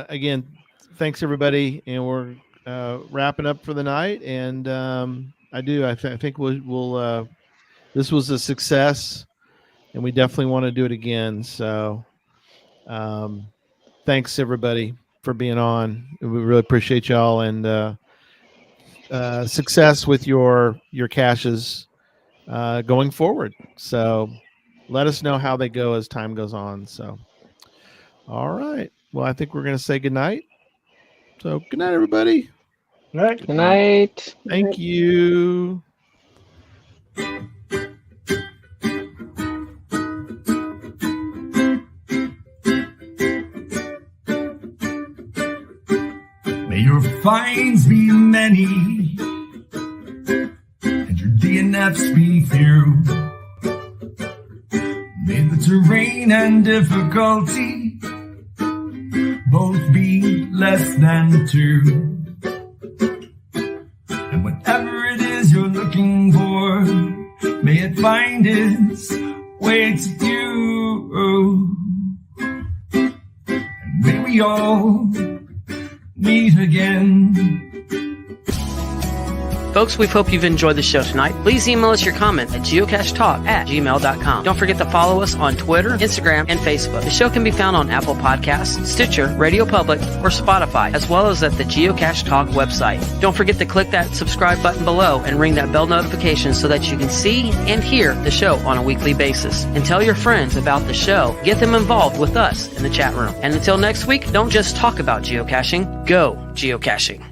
again, thanks everybody, and we're wrapping up for the night. And I think we'll this was a success, and we definitely want to do it again. So thanks everybody for being on. We really appreciate y'all, and success with your caches going forward. So let us know how they go as time goes on. So all right, well, I think we're going to say good night. So good night, everybody.
Good
night.
Thank you.
May your finds be many and your DNFs be few. May the terrain and difficulty both be less than 2. And whatever it is you're looking for, may it find its way to you. And may we all meet again.
Folks, we hope you've enjoyed the show tonight. Please email us your comments at geocachetalk@gmail.com. Don't forget to follow us on Twitter, Instagram, and Facebook. The show can be found on Apple Podcasts, Stitcher, Radio Public, or Spotify, as well as at the Geocache Talk website. Don't forget to click that subscribe button below and ring that bell notification so that you can see and hear the show on a weekly basis. And tell your friends about the show. Get them involved with us in the chat room. And until next week, don't just talk about geocaching, go geocaching.